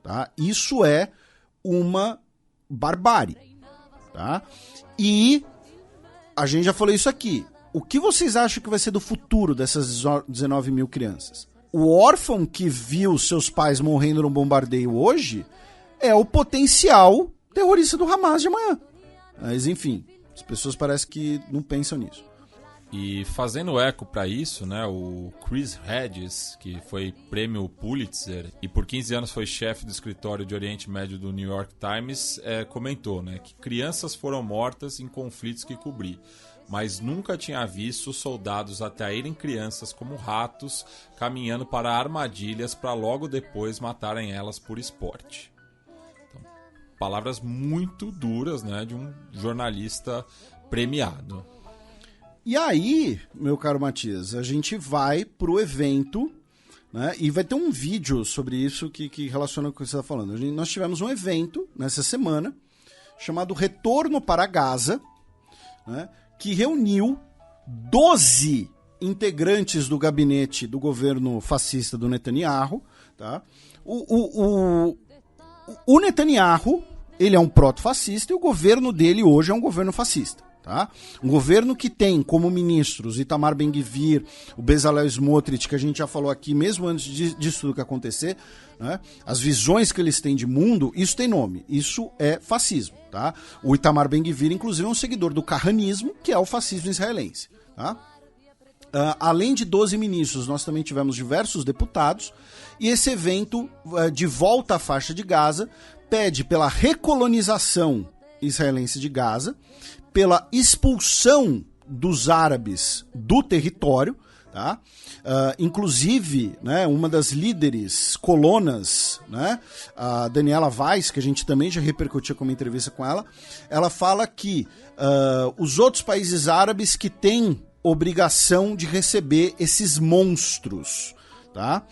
Tá? Isso é uma barbárie. Tá? E a gente já falou isso aqui. O que vocês acham que vai ser do futuro dessas 19 mil crianças? O órfão que viu seus pais morrendo num bombardeio hoje é o potencial terrorista do Hamas de amanhã. Mas, enfim, as pessoas parecem que não pensam nisso. E fazendo eco para isso, né, o Chris Hedges, que foi prêmio Pulitzer e por 15 anos foi chefe do escritório de Oriente Médio do New York Times, comentou, né, que crianças foram mortas em conflitos que cobri, mas nunca tinha visto soldados atraírem crianças como ratos caminhando para armadilhas para logo depois matarem elas por esporte. Então, palavras muito duras, né, de um jornalista premiado. E aí, meu caro Matias, a gente vai pro evento, né, e vai ter um vídeo sobre isso que relaciona com o que você está falando. Nós tivemos um evento nessa semana chamado Retorno para Gaza, né, que reuniu 12 integrantes do gabinete do governo fascista do Netanyahu. Tá? O Netanyahu, ele é um proto-fascista e o governo dele hoje é um governo fascista. Tá? Um governo que tem como ministros Itamar Ben-Gvir, o Bezalel Smotrich, que a gente já falou aqui mesmo antes disso tudo que acontecer, né? As visões que eles têm de mundo, isso tem nome, isso é fascismo. Tá? O Itamar Ben-Gvir, inclusive, é um seguidor do Kahanismo, que é o fascismo israelense. Tá? Além de 12 ministros, nós também tivemos diversos deputados, e esse evento, de volta à faixa de Gaza, pede pela recolonização israelense de Gaza, pela expulsão dos árabes do território, Tá? Inclusive, né, uma das líderes colonas, né, a Daniela Weiss, que a gente também já repercutiu com uma entrevista com ela, ela fala que os outros países árabes que têm obrigação de receber esses monstros, tá?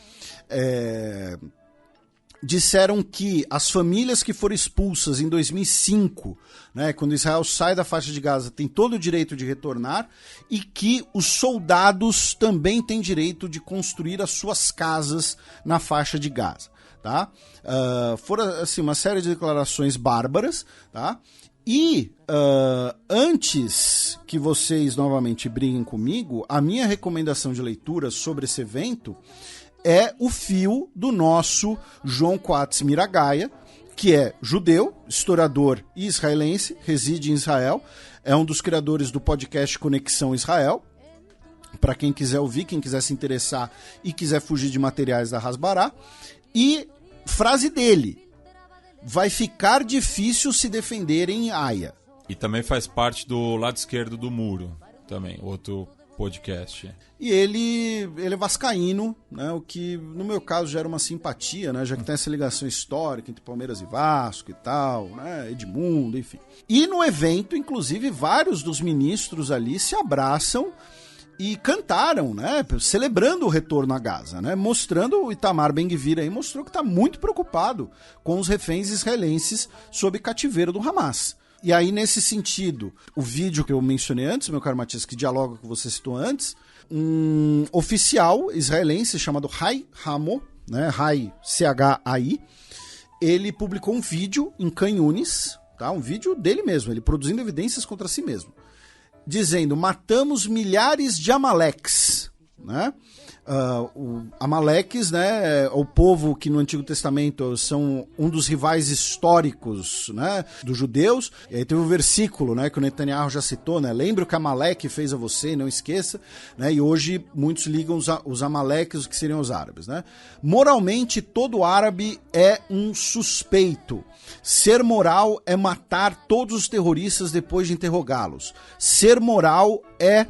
Disseram que as famílias que foram expulsas em 2005, né, quando Israel sai da faixa de Gaza, têm todo o direito de retornar, e que os soldados também têm direito de construir as suas casas na faixa de Gaza. Tá? Foram assim, uma série de declarações bárbaras, tá? E antes que vocês novamente briguem comigo, a minha recomendação de leitura sobre esse evento é o fio do nosso João Quatz Miragaia, que é judeu, historiador e israelense, reside em Israel, é um dos criadores do podcast Conexão Israel. Para quem quiser ouvir, quem quiser se interessar e quiser fugir de materiais da Hasbará. E frase dele: vai ficar difícil se defender em Haia. E também faz parte do lado esquerdo do muro, também, outro podcast. E ele é vascaíno, né, o que no meu caso gera uma simpatia, né, já que tem essa ligação histórica entre Palmeiras e Vasco e tal, né, Edmundo, enfim. E no evento, inclusive, vários dos ministros ali se abraçam e cantaram, né, celebrando o retorno a Gaza, né, mostrando, o Itamar Ben-Gvir aí mostrou que está muito preocupado com os reféns israelenses sob cativeiro do Hamas. E aí, nesse sentido, o vídeo que eu mencionei antes, meu caro Matias, que dialoga com o que você citou antes, um oficial israelense chamado Hai Hamo, né, Hai, C-H-A-I, ele publicou um vídeo em Khan Yunis, tá, um vídeo dele mesmo, ele produzindo evidências contra si mesmo, dizendo: matamos milhares de Amaleques, né? Amaleques, né, é o povo que no Antigo Testamento são um dos rivais históricos, né, dos judeus. E aí teve um versículo, né, que o Netanyahu já citou, né, lembre o que Amaleque fez a você, não esqueça, né, e hoje muitos ligam os Amaleques, que seriam os árabes, né. Moralmente, todo árabe é um suspeito. Ser moral é matar todos os terroristas depois de interrogá-los. Ser moral é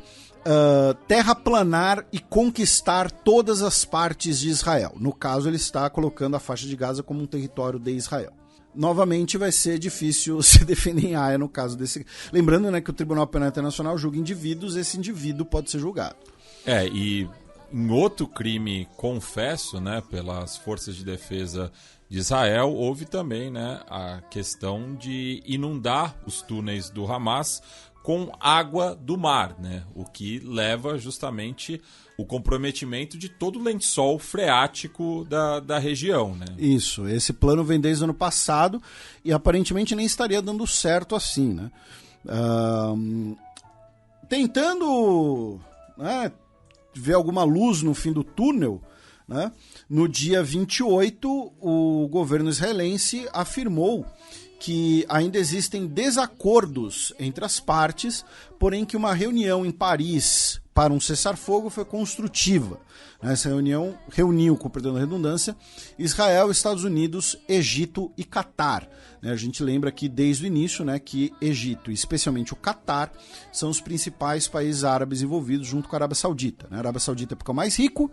terraplanar e conquistar todas as partes de Israel. No caso, ele está colocando a faixa de Gaza como um território de Israel. Novamente, vai ser difícil se defender em Haia no caso desse. Lembrando, né, que o Tribunal Penal Internacional julga indivíduos, esse indivíduo pode ser julgado. E em outro crime confesso, né, pelas forças de defesa de Israel, houve também, né, a questão de inundar os túneis do Hamas com água do mar, né? O que leva justamente o comprometimento de todo o lençol freático da região, né? Isso, esse plano vem desde o ano passado e aparentemente nem estaria dando certo assim, né? Tentando, né, ver alguma luz no fim do túnel, né? No dia 28, o governo israelense afirmou que ainda existem desacordos entre as partes, porém que uma reunião em Paris para um cessar-fogo foi construtiva. Essa reunião reuniu, com perdão da redundância, Israel, Estados Unidos, Egito e Catar. A gente lembra aqui desde o início, né, que Egito, e especialmente o Catar, são os principais países árabes envolvidos junto com a Arábia Saudita. A Arábia Saudita porque é o mais rico,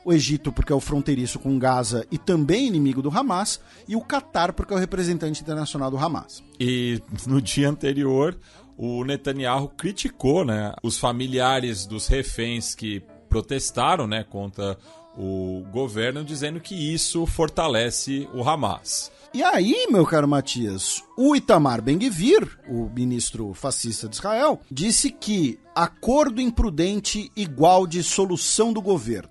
o Egito porque é o fronteiriço com Gaza e também inimigo do Hamas, e o Catar porque é o representante internacional do Hamas. E no dia anterior, o Netanyahu criticou, né, os familiares dos reféns que protestaram, né, contra o governo, dizendo que isso fortalece o Hamas. E aí, meu caro Matias, o Itamar Ben-Gvir, o ministro fascista de Israel, disse que acordo imprudente igual de solução do governo.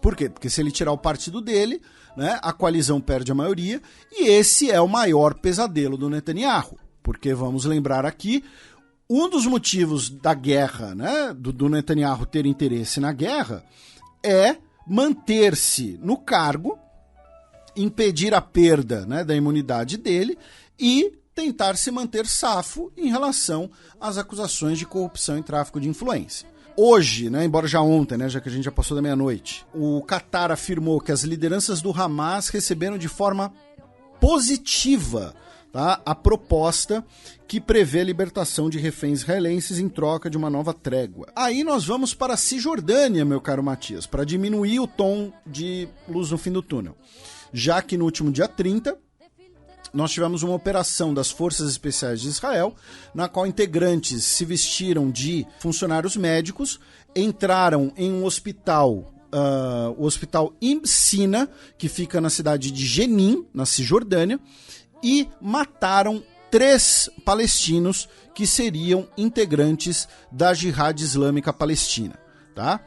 Por quê? Porque se ele tirar o partido dele, né, a coalizão perde a maioria, e esse é o maior pesadelo do Netanyahu. Porque, vamos lembrar aqui, um dos motivos da guerra, né, do Netanyahu ter interesse na guerra, é manter-se no cargo, impedir a perda, né, da imunidade dele e tentar se manter safo em relação às acusações de corrupção e tráfico de influência. Hoje, né, embora já ontem, né, já que a gente já passou da meia-noite, o Qatar afirmou que as lideranças do Hamas receberam de forma positiva tá, a proposta que prevê a libertação de reféns israelenses em troca de uma nova trégua. Aí nós vamos para a Cisjordânia, meu caro Matias, para diminuir o tom de luz no fim do túnel. Já que no último dia 30, nós tivemos uma operação das Forças Especiais de Israel, na qual integrantes se vestiram de funcionários médicos, entraram em um hospital, o Hospital Ibn Sina, que fica na cidade de Jenin, na Cisjordânia, e mataram 3 palestinos que seriam integrantes da Jihad Islâmica Palestina, tá?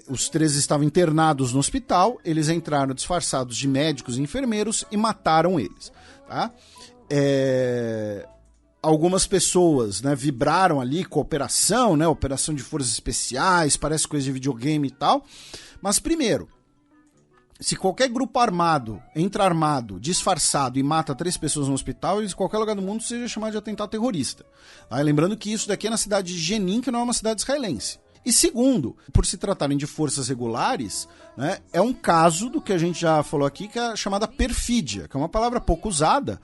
Os 3 estavam internados no hospital, eles entraram disfarçados de médicos e enfermeiros e mataram eles, tá? Algumas pessoas, né, vibraram ali com a operação, né, operação de forças especiais, parece coisa de videogame e tal, mas primeiro, se qualquer grupo armado entra armado, disfarçado e mata 3 pessoas no hospital, em qualquer lugar do mundo seja chamado de atentado terrorista. Tá? Lembrando que isso daqui é na cidade de Jenin, que não é uma cidade israelense. E segundo, por se tratarem de forças regulares, né, é um caso do que a gente já falou aqui, que é a chamada perfídia, que é uma palavra pouco usada,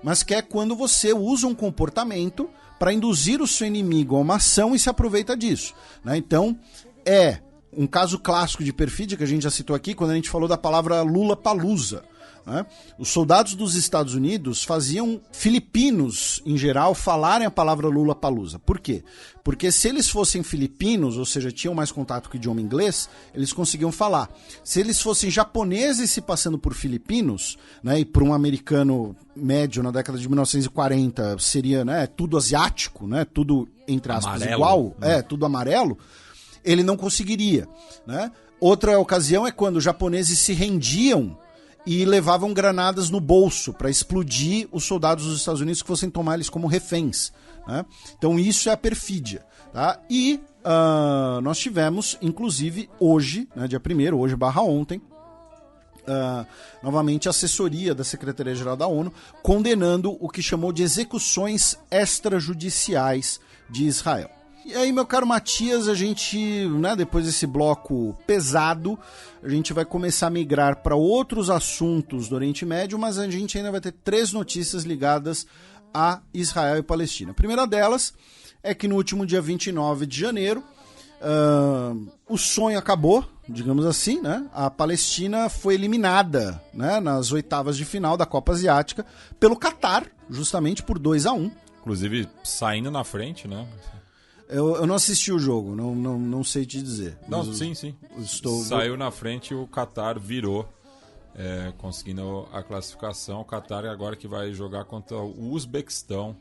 mas que é quando você usa um comportamento para induzir o seu inimigo a uma ação e se aproveita disso. Né? Então, é um caso clássico de perfídia que a gente já citou aqui, quando a gente falou da palavra Lula-Palusa. Né? Os soldados dos Estados Unidos faziam filipinos, em geral, falarem a palavra Lula-Palusa. Por quê? Porque se eles fossem filipinos, ou seja, tinham mais contato com o idioma inglês, eles conseguiam falar. Se eles fossem japoneses se passando por filipinos, né, e por um americano médio na década de 1940 seria, né, tudo asiático, né, tudo, entre aspas, amarelo, igual, né? Tudo amarelo, ele não conseguiria. Né? Outra ocasião é quando os japoneses se rendiam e levavam granadas no bolso para explodir os soldados dos Estados Unidos que fossem tomar eles como reféns. Né? Então isso é a perfídia. Tá? E nós tivemos, inclusive, hoje, né, dia 1º, hoje / ontem, novamente a assessoria da Secretaria-Geral da ONU condenando o que chamou de execuções extrajudiciais de Israel. E aí, meu caro Matias, a gente, né, depois desse bloco pesado, a gente vai começar a migrar para outros assuntos do Oriente Médio, mas a gente ainda vai ter 3 notícias ligadas a Israel e Palestina. A primeira delas é que no último dia 29 de janeiro, o sonho acabou, digamos assim, né? A Palestina foi eliminada, né, nas oitavas de final da Copa Asiática pelo Catar, justamente por 2-1. Inclusive, saindo na frente, né? Eu não assisti o jogo, não sei te dizer. Não, sim. Saiu na frente e o Qatar virou, conseguindo a classificação. O Qatar agora que vai jogar contra o Uzbequistão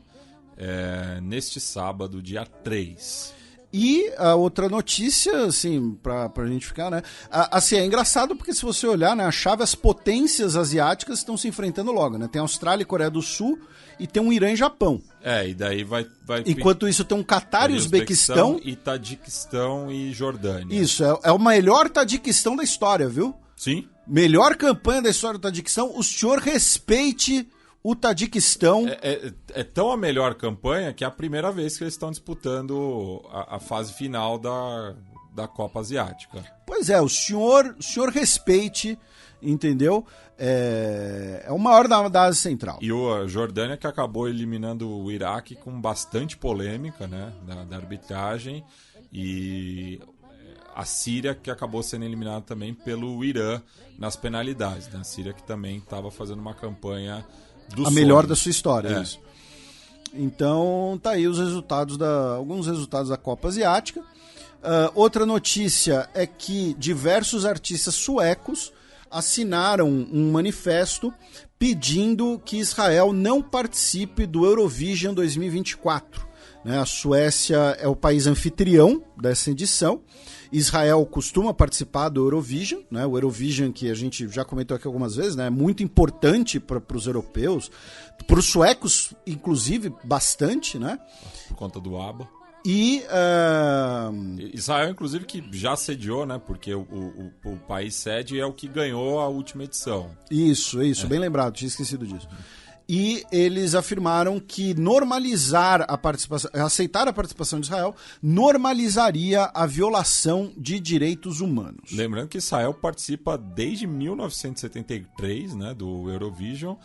neste sábado, dia 3. E a outra notícia, assim, pra gente ficar, né? Assim, é engraçado porque se você olhar, né, a chave, as potências asiáticas estão se enfrentando logo, né? Tem a Austrália e Coreia do Sul e tem um Irã e Japão. E daí vai... Enquanto isso tem um Catar e Uzbequistão. E Tadiquistão e Jordânia. Isso, é o melhor Tadiquistão da história, viu? Sim. Melhor campanha da história do Tadiquistão. O senhor respeite o Tadiquistão. É tão a melhor campanha que é a primeira vez que eles estão disputando a fase final da Copa Asiática. Pois é, o senhor respeite, entendeu? É o maior da Ásia Central. E a Jordânia que acabou eliminando o Iraque com bastante polêmica, né, da arbitragem, e a Síria que acabou sendo eliminada também pelo Irã nas penalidades, né? A Síria que também estava fazendo uma campanha a melhor da sua história, isso. Então, tá aí os resultados alguns resultados da Copa Asiática. Outra notícia é que diversos artistas suecos assinaram um manifesto pedindo que Israel não participe do Eurovision 2024. Né? A Suécia é o país anfitrião dessa edição. Israel costuma participar do Eurovision, né? O Eurovision, que a gente já comentou aqui algumas vezes, né? É muito importante para os europeus, para os suecos, inclusive, bastante, né? Por conta do ABBA. E Israel, inclusive, que já sediou, né? Porque o país sede é o que ganhou a última edição. Isso, bem lembrado, tinha esquecido disso. e eles afirmaram que aceitar a participação de Israel normalizaria a violação de direitos humanos. Lembrando que Israel participa desde 1973, né, do Eurovision,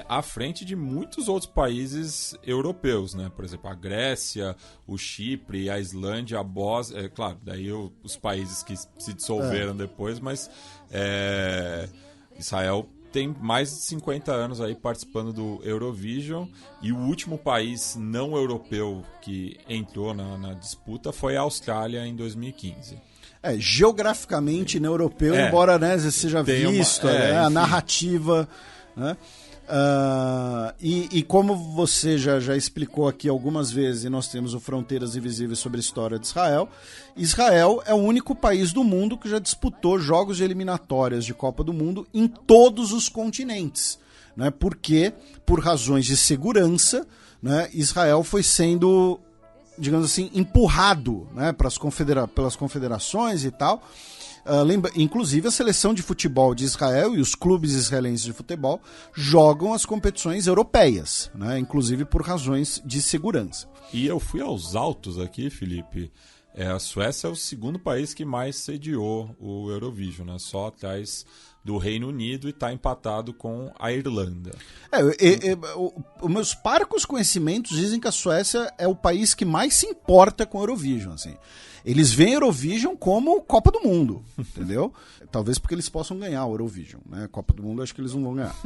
à frente de muitos outros países europeus, né? Por exemplo, a Grécia, o Chipre, a Islândia, a Bósnia, claro, daí os países que se dissolveram depois, mas Israel tem mais de 50 anos aí participando do Eurovision, e o último país não europeu que entrou na disputa foi a Austrália em 2015. Geograficamente não europeu, embora, né, você seja visto, a narrativa, né? E como você já explicou aqui algumas vezes, e nós temos o Fronteiras Invisíveis sobre a história de Israel, Israel é o único país do mundo que já disputou jogos de eliminatórias de Copa do Mundo em todos os continentes, né? Porque, por razões de segurança, né, Israel foi sendo, digamos assim, empurrado, né, pelas confederações e tal. Inclusive a seleção de futebol de Israel e os clubes israelenses de futebol jogam as competições europeias, né, inclusive por razões de segurança. E eu fui aos autos aqui, Felipe. A Suécia é o segundo país que mais sediou o Eurovision, né? Só atrás do Reino Unido, e está empatado com a Irlanda. Os meus parcos conhecimentos dizem que a Suécia é o país que mais se importa com o Eurovision, assim. Eles veem Eurovision como Copa do Mundo, entendeu? Talvez porque eles possam ganhar o Eurovision, né? Copa do Mundo acho que eles não vão ganhar.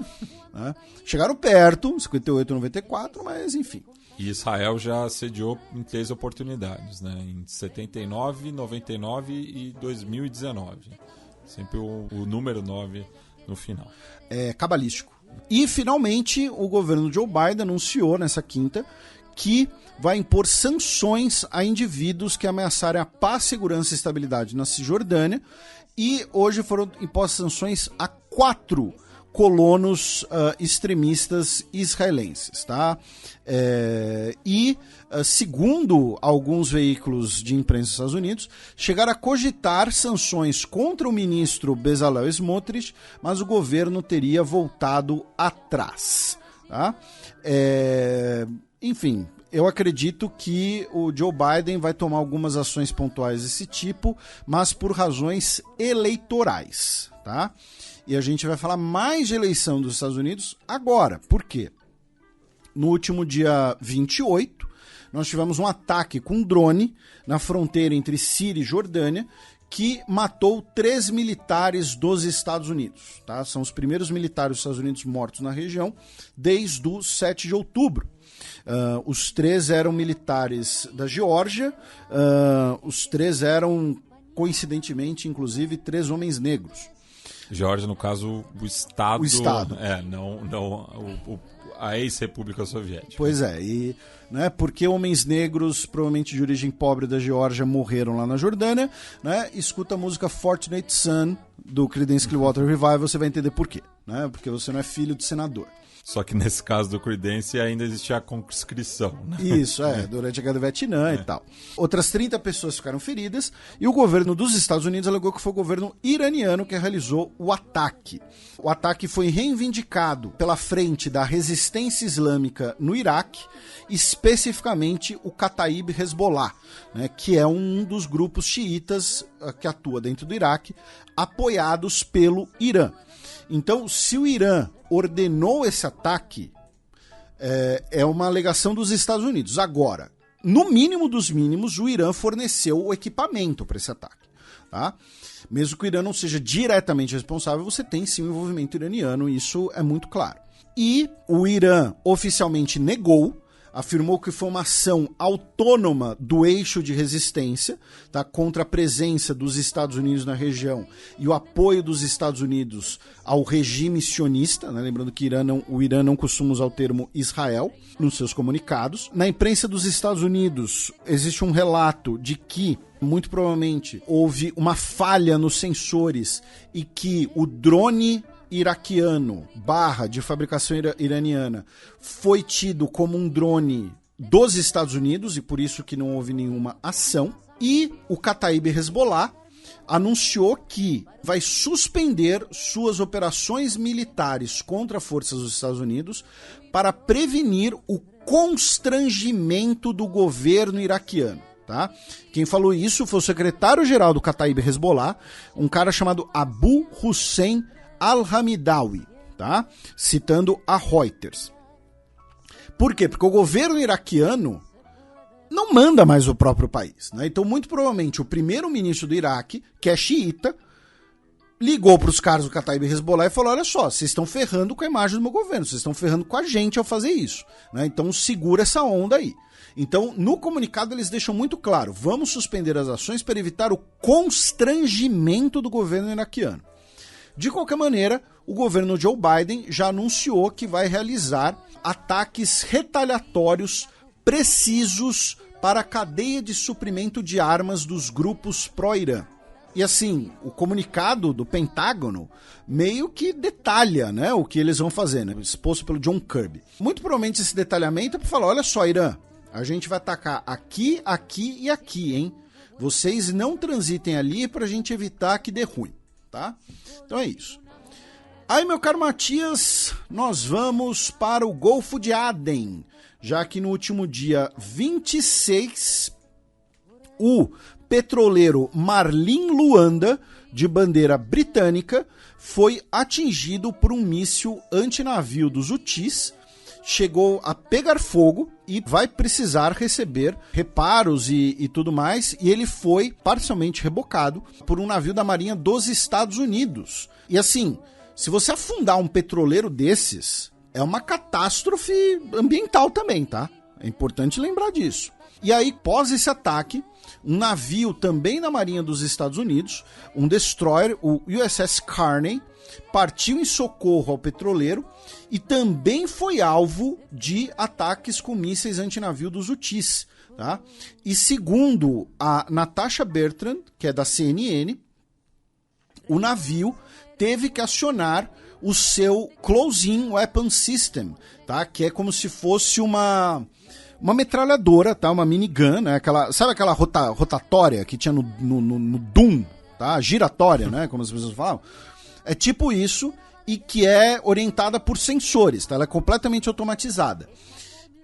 Né? Chegaram perto, 58 e 94, mas enfim. E Israel já sediou em 3 oportunidades, né? Em 79, 99 e 2019. Sempre o número 9 no final. É cabalístico. E, finalmente, o governo Joe Biden anunciou nessa quinta que vai impor sanções a indivíduos que ameaçarem a paz, segurança e estabilidade na Cisjordânia. E hoje foram impostas sanções a 4 colonos extremistas israelenses, tá? Segundo alguns veículos de imprensa dos Estados Unidos, chegaram a cogitar sanções contra o ministro Bezalel Smotrich, mas o governo teria voltado atrás, tá? Enfim, eu acredito que o Joe Biden vai tomar algumas ações pontuais desse tipo, mas por razões eleitorais, tá? E a gente vai falar mais de eleição dos Estados Unidos agora. Por quê? No último dia 28, nós tivemos um ataque com drone na fronteira entre Síria e Jordânia, que matou 3 militares dos Estados Unidos. Tá? São os primeiros militares dos Estados Unidos mortos na região desde o 7 de outubro. Os 3 eram militares da Geórgia, os 3 eram, coincidentemente, inclusive, 3 homens negros. Geórgia, no caso, o Estado. O Estado. Não a ex-República Soviética. Pois é, e né, porque homens negros, provavelmente de origem pobre da Geórgia, morreram lá na Jordânia, né? Escuta a música Fortunate Son do Creedence Clearwater Revival, você vai entender por quê, né? Porque você não é filho de senador. Só que nesse caso do Creedence ainda existia a conscrição, né? Isso, durante a Guerra do Vietnã e tal. Outras 30 pessoas ficaram feridas e o governo dos Estados Unidos alegou que foi o governo iraniano que realizou o ataque. O ataque foi reivindicado pela frente da resistência islâmica no Iraque, especificamente o Kataib Hezbollah, né, que é um dos grupos xiitas que atua dentro do Iraque, apoiados pelo Irã. Então, se o Irã ordenou esse ataque, é uma alegação dos Estados Unidos. Agora, no mínimo dos mínimos, o Irã forneceu o equipamento para esse ataque. Tá? Mesmo que o Irã não seja diretamente responsável, você tem sim um envolvimento iraniano, isso é muito claro. E o Irã oficialmente negou, afirmou que foi uma ação autônoma do eixo de resistência, tá, contra a presença dos Estados Unidos na região e o apoio dos Estados Unidos ao regime sionista, né, lembrando que o Irã não costuma usar o termo Israel nos seus comunicados. Na imprensa dos Estados Unidos existe um relato de que muito provavelmente houve uma falha nos sensores e que o drone iraquiano / de fabricação iraniana foi tido como um drone dos Estados Unidos e por isso que não houve nenhuma ação. E o Kataib Hezbollah anunciou que vai suspender suas operações militares contra forças dos Estados Unidos para prevenir o constrangimento do governo iraquiano. Tá? Quem falou isso foi o secretário-geral do Kataib Hezbollah, um cara chamado Abu Hussein al-Hamidawi, tá? Citando a Reuters. Por quê? Porque o governo iraquiano não manda mais o próprio país, né? Então, muito provavelmente, o primeiro-ministro do Iraque, que é xiita, ligou para os caras do Kataib Hezbollah e falou: olha só, vocês estão ferrando com a imagem do meu governo, vocês estão ferrando com a gente ao fazer isso, né? Então segura essa onda aí. Então, no comunicado eles deixam muito claro: vamos suspender as ações para evitar o constrangimento do governo iraquiano. De qualquer maneira, o governo Joe Biden já anunciou que vai realizar ataques retaliatórios precisos para a cadeia de suprimento de armas dos grupos pró-Irã. E assim, o comunicado do Pentágono meio que detalha, né, o que eles vão fazer, né, exposto pelo John Kirby. Muito provavelmente esse detalhamento é para falar: olha só, Irã, a gente vai atacar aqui, aqui e aqui, hein? Vocês não transitem ali para a gente evitar que dê ruim, tá? Então é isso. Aí, meu caro Matias, nós vamos para o Golfo de Aden, já que no último dia 26, o petroleiro Marlin Luanda, de bandeira britânica, foi atingido por um míssil antinavio dos Houthis, chegou a pegar fogo e vai precisar receber reparos e tudo mais, e ele foi parcialmente rebocado por um navio da Marinha dos Estados Unidos. E assim, se você afundar um petroleiro desses, é uma catástrofe ambiental também, tá? É importante lembrar disso. E aí, pós esse ataque, um navio também da Marinha dos Estados Unidos, um destroyer, o USS Carney, partiu em socorro ao petroleiro e também foi alvo de ataques com mísseis antinavio dos Houthis, tá? E segundo a Natasha Bertrand, que é da CNN, o navio teve que acionar o seu Close-in Weapon System, tá? Que é como se fosse uma metralhadora, tá? Uma minigun, né? Sabe aquela rotatória que tinha no Doom, tá? Giratória, né? Como as pessoas falam. É tipo isso, e que é orientada por sensores, tá? Ela é completamente automatizada.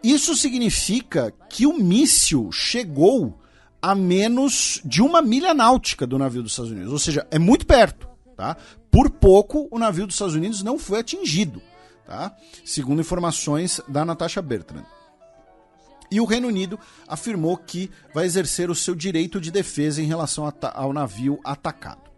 Isso significa que o míssil chegou a menos de 1 milha náutica do navio dos Estados Unidos, ou seja, é muito perto, tá? Por pouco, o navio dos Estados Unidos não foi atingido, tá? Segundo informações da Natasha Bertrand. E o Reino Unido afirmou que vai exercer o seu direito de defesa em relação ao navio atacado.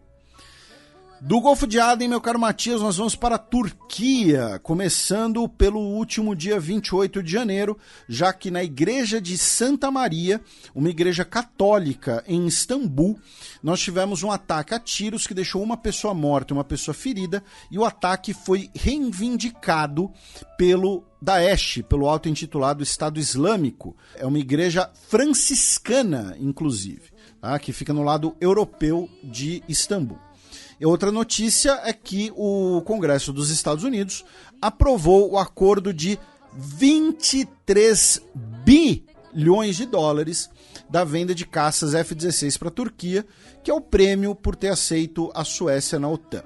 Do Golfo de Aden, meu caro Matias, nós vamos para a Turquia, começando pelo último dia 28 de janeiro, já que na igreja de Santa Maria, uma igreja católica em Istambul, nós tivemos um ataque a tiros que deixou uma pessoa morta e uma pessoa ferida, e o ataque foi reivindicado pelo Daesh, pelo auto-intitulado Estado Islâmico. É uma igreja franciscana, inclusive, tá? Que fica no lado europeu de Istambul. E outra notícia é que o Congresso dos Estados Unidos aprovou o acordo de 23 bilhões de dólares da venda de caças F-16 para a Turquia, que é o prêmio por ter aceito a Suécia na OTAN.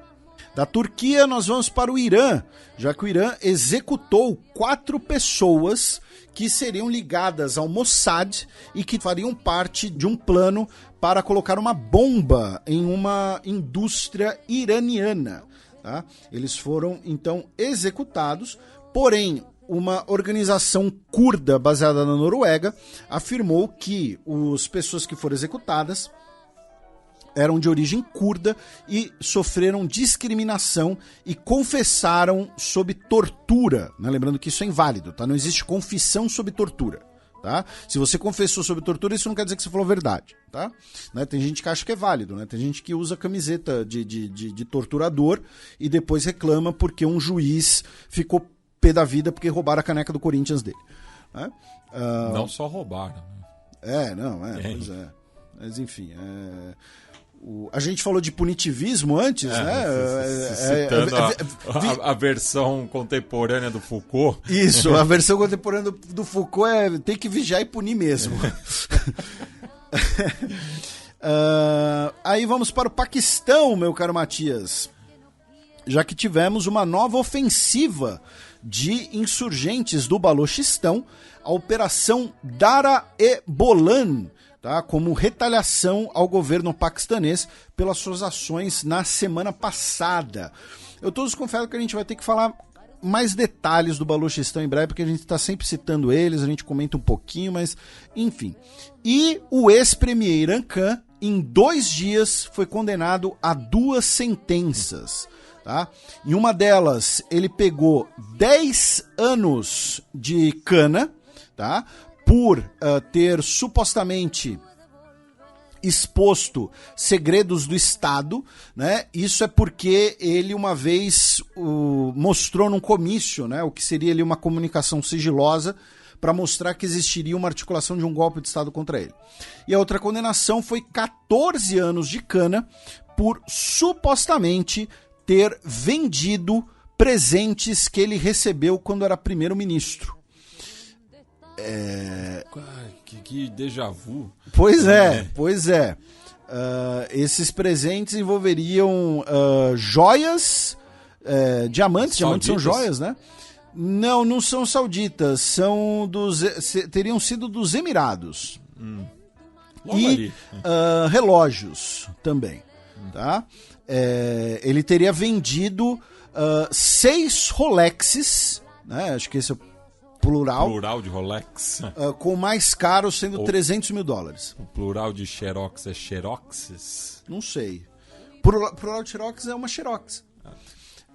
Da Turquia, nós vamos para o Irã, já que o Irã executou 4 pessoas que seriam ligadas ao Mossad e que fariam parte de um plano para colocar uma bomba em uma indústria iraniana, tá? Eles foram, então, executados, porém, uma organização curda baseada na Noruega afirmou que as pessoas que foram executadas eram de origem curda e sofreram discriminação e confessaram sob tortura, né? Lembrando que isso é inválido, tá? Não existe confissão sob tortura, tá? Se você confessou sob tortura, isso não quer dizer que você falou a verdade, tá? Né? Tem gente que acha que é válido, né? Tem gente que usa camiseta de torturador e depois reclama porque um juiz ficou pé da vida porque roubaram a caneca do Corinthians dele, né? Não só roubaram, né? Pois é. Mas enfim, a gente falou de punitivismo antes, né? Citando a versão contemporânea do Foucault. Isso, a versão contemporânea do Foucault tem que vigiar e punir mesmo. Aí vamos para o Paquistão, meu caro Matias. Já que tivemos uma nova ofensiva de insurgentes do Balochistão, a Operação Dara-e-Bolan, tá? Como retaliação ao governo paquistanês pelas suas ações na semana passada. Eu todos confesso que a gente vai ter que falar mais detalhes do Balochistão em breve, porque a gente está sempre citando eles, a gente comenta um pouquinho, mas enfim. E o ex-premier Imran Khan, em 2 dias, foi condenado a 2 sentenças. Tá? Em uma delas, ele pegou 10 anos de cana, tá? Por ter supostamente exposto segredos do Estado, né? Isso é porque ele uma vez mostrou num comício, né, o que seria ali uma comunicação sigilosa para mostrar que existiria uma articulação de um golpe de Estado contra ele. E a outra condenação foi 14 anos de cana por supostamente ter vendido presentes que ele recebeu quando era primeiro-ministro. Que déjà vu. Pois é. Esses presentes envolveriam joias, diamantes. Diamantes são joias, né? Não são sauditas, teriam sido dos Emirados. E relógios também, tá? Ele teria vendido 6 Rolexes, né? Acho que esse é o plural de Rolex. Com o mais caro sendo $300 mil. O plural de Xerox é Xeroxes? Não sei. Plural de Xerox é uma Xerox.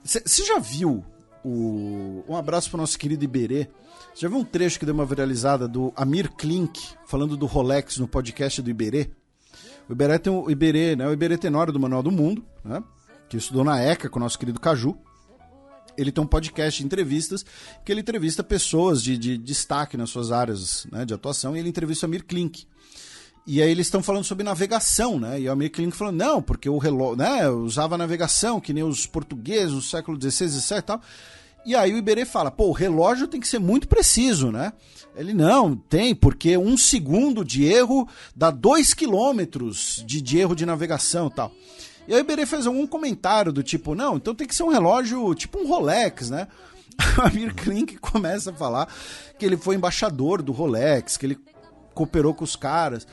Você já viu um abraço para o nosso querido Iberê? Você já viu um trecho que deu uma viralizada do Amir Klink falando do Rolex no podcast do Iberê? O Iberê, né? O Iberê Tenório do Manual do Mundo, né? Que estudou na ECA com o nosso querido Caju. Ele tem um podcast de entrevistas que ele entrevista pessoas de destaque nas suas áreas, né, de atuação, e ele entrevista o Amir Klink. E aí eles estão falando sobre navegação, né? E o Amir Klink falando, não, porque o relógio, né, usava navegação, que nem os portugueses no século XVI, XVII e tal. E aí o Iberê fala, pô, o relógio tem que ser muito preciso, né? Ele, não, tem, porque 1 segundo de erro dá 2 quilômetros de erro de navegação e tal. E aí o Iberê fez algum comentário do tipo, não, então tem que ser um relógio tipo um Rolex, né? O Amir Klink começa a falar que ele foi embaixador do Rolex, que ele cooperou com os caras.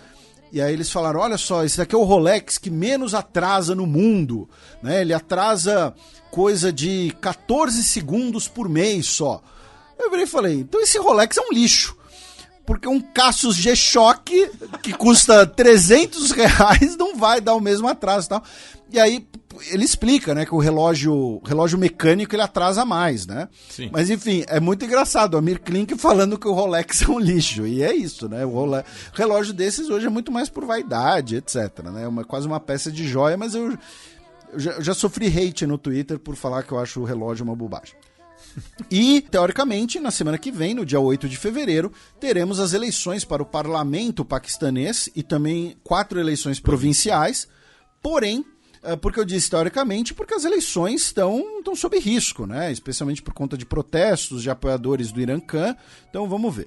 E aí eles falaram, olha só, esse daqui é o Rolex que menos atrasa no mundo, né? Ele atrasa coisa de 14 segundos por mês só. Eu virei e falei, então esse Rolex é um lixo. Porque um Cassius G-Shock que custa R$300 não vai dar o mesmo atraso e tal. E aí ele explica, né, que o relógio mecânico ele atrasa mais, né? Sim. Mas enfim, é muito engraçado. O Amir Klink falando que o Rolex é um lixo. E é isso, né? O relógio desses hoje é muito mais por vaidade, etc. Né? Quase uma peça de joia, mas eu já sofri hate no Twitter por falar que eu acho o relógio uma bobagem. E, teoricamente, na semana que vem, no dia 8 de fevereiro, teremos as eleições para o parlamento paquistanês e também 4 eleições provinciais. Porém, por que eu disse teoricamente? Porque as eleições estão sob risco, né? Especialmente por conta de protestos de apoiadores do Imran Khan. Então, vamos ver.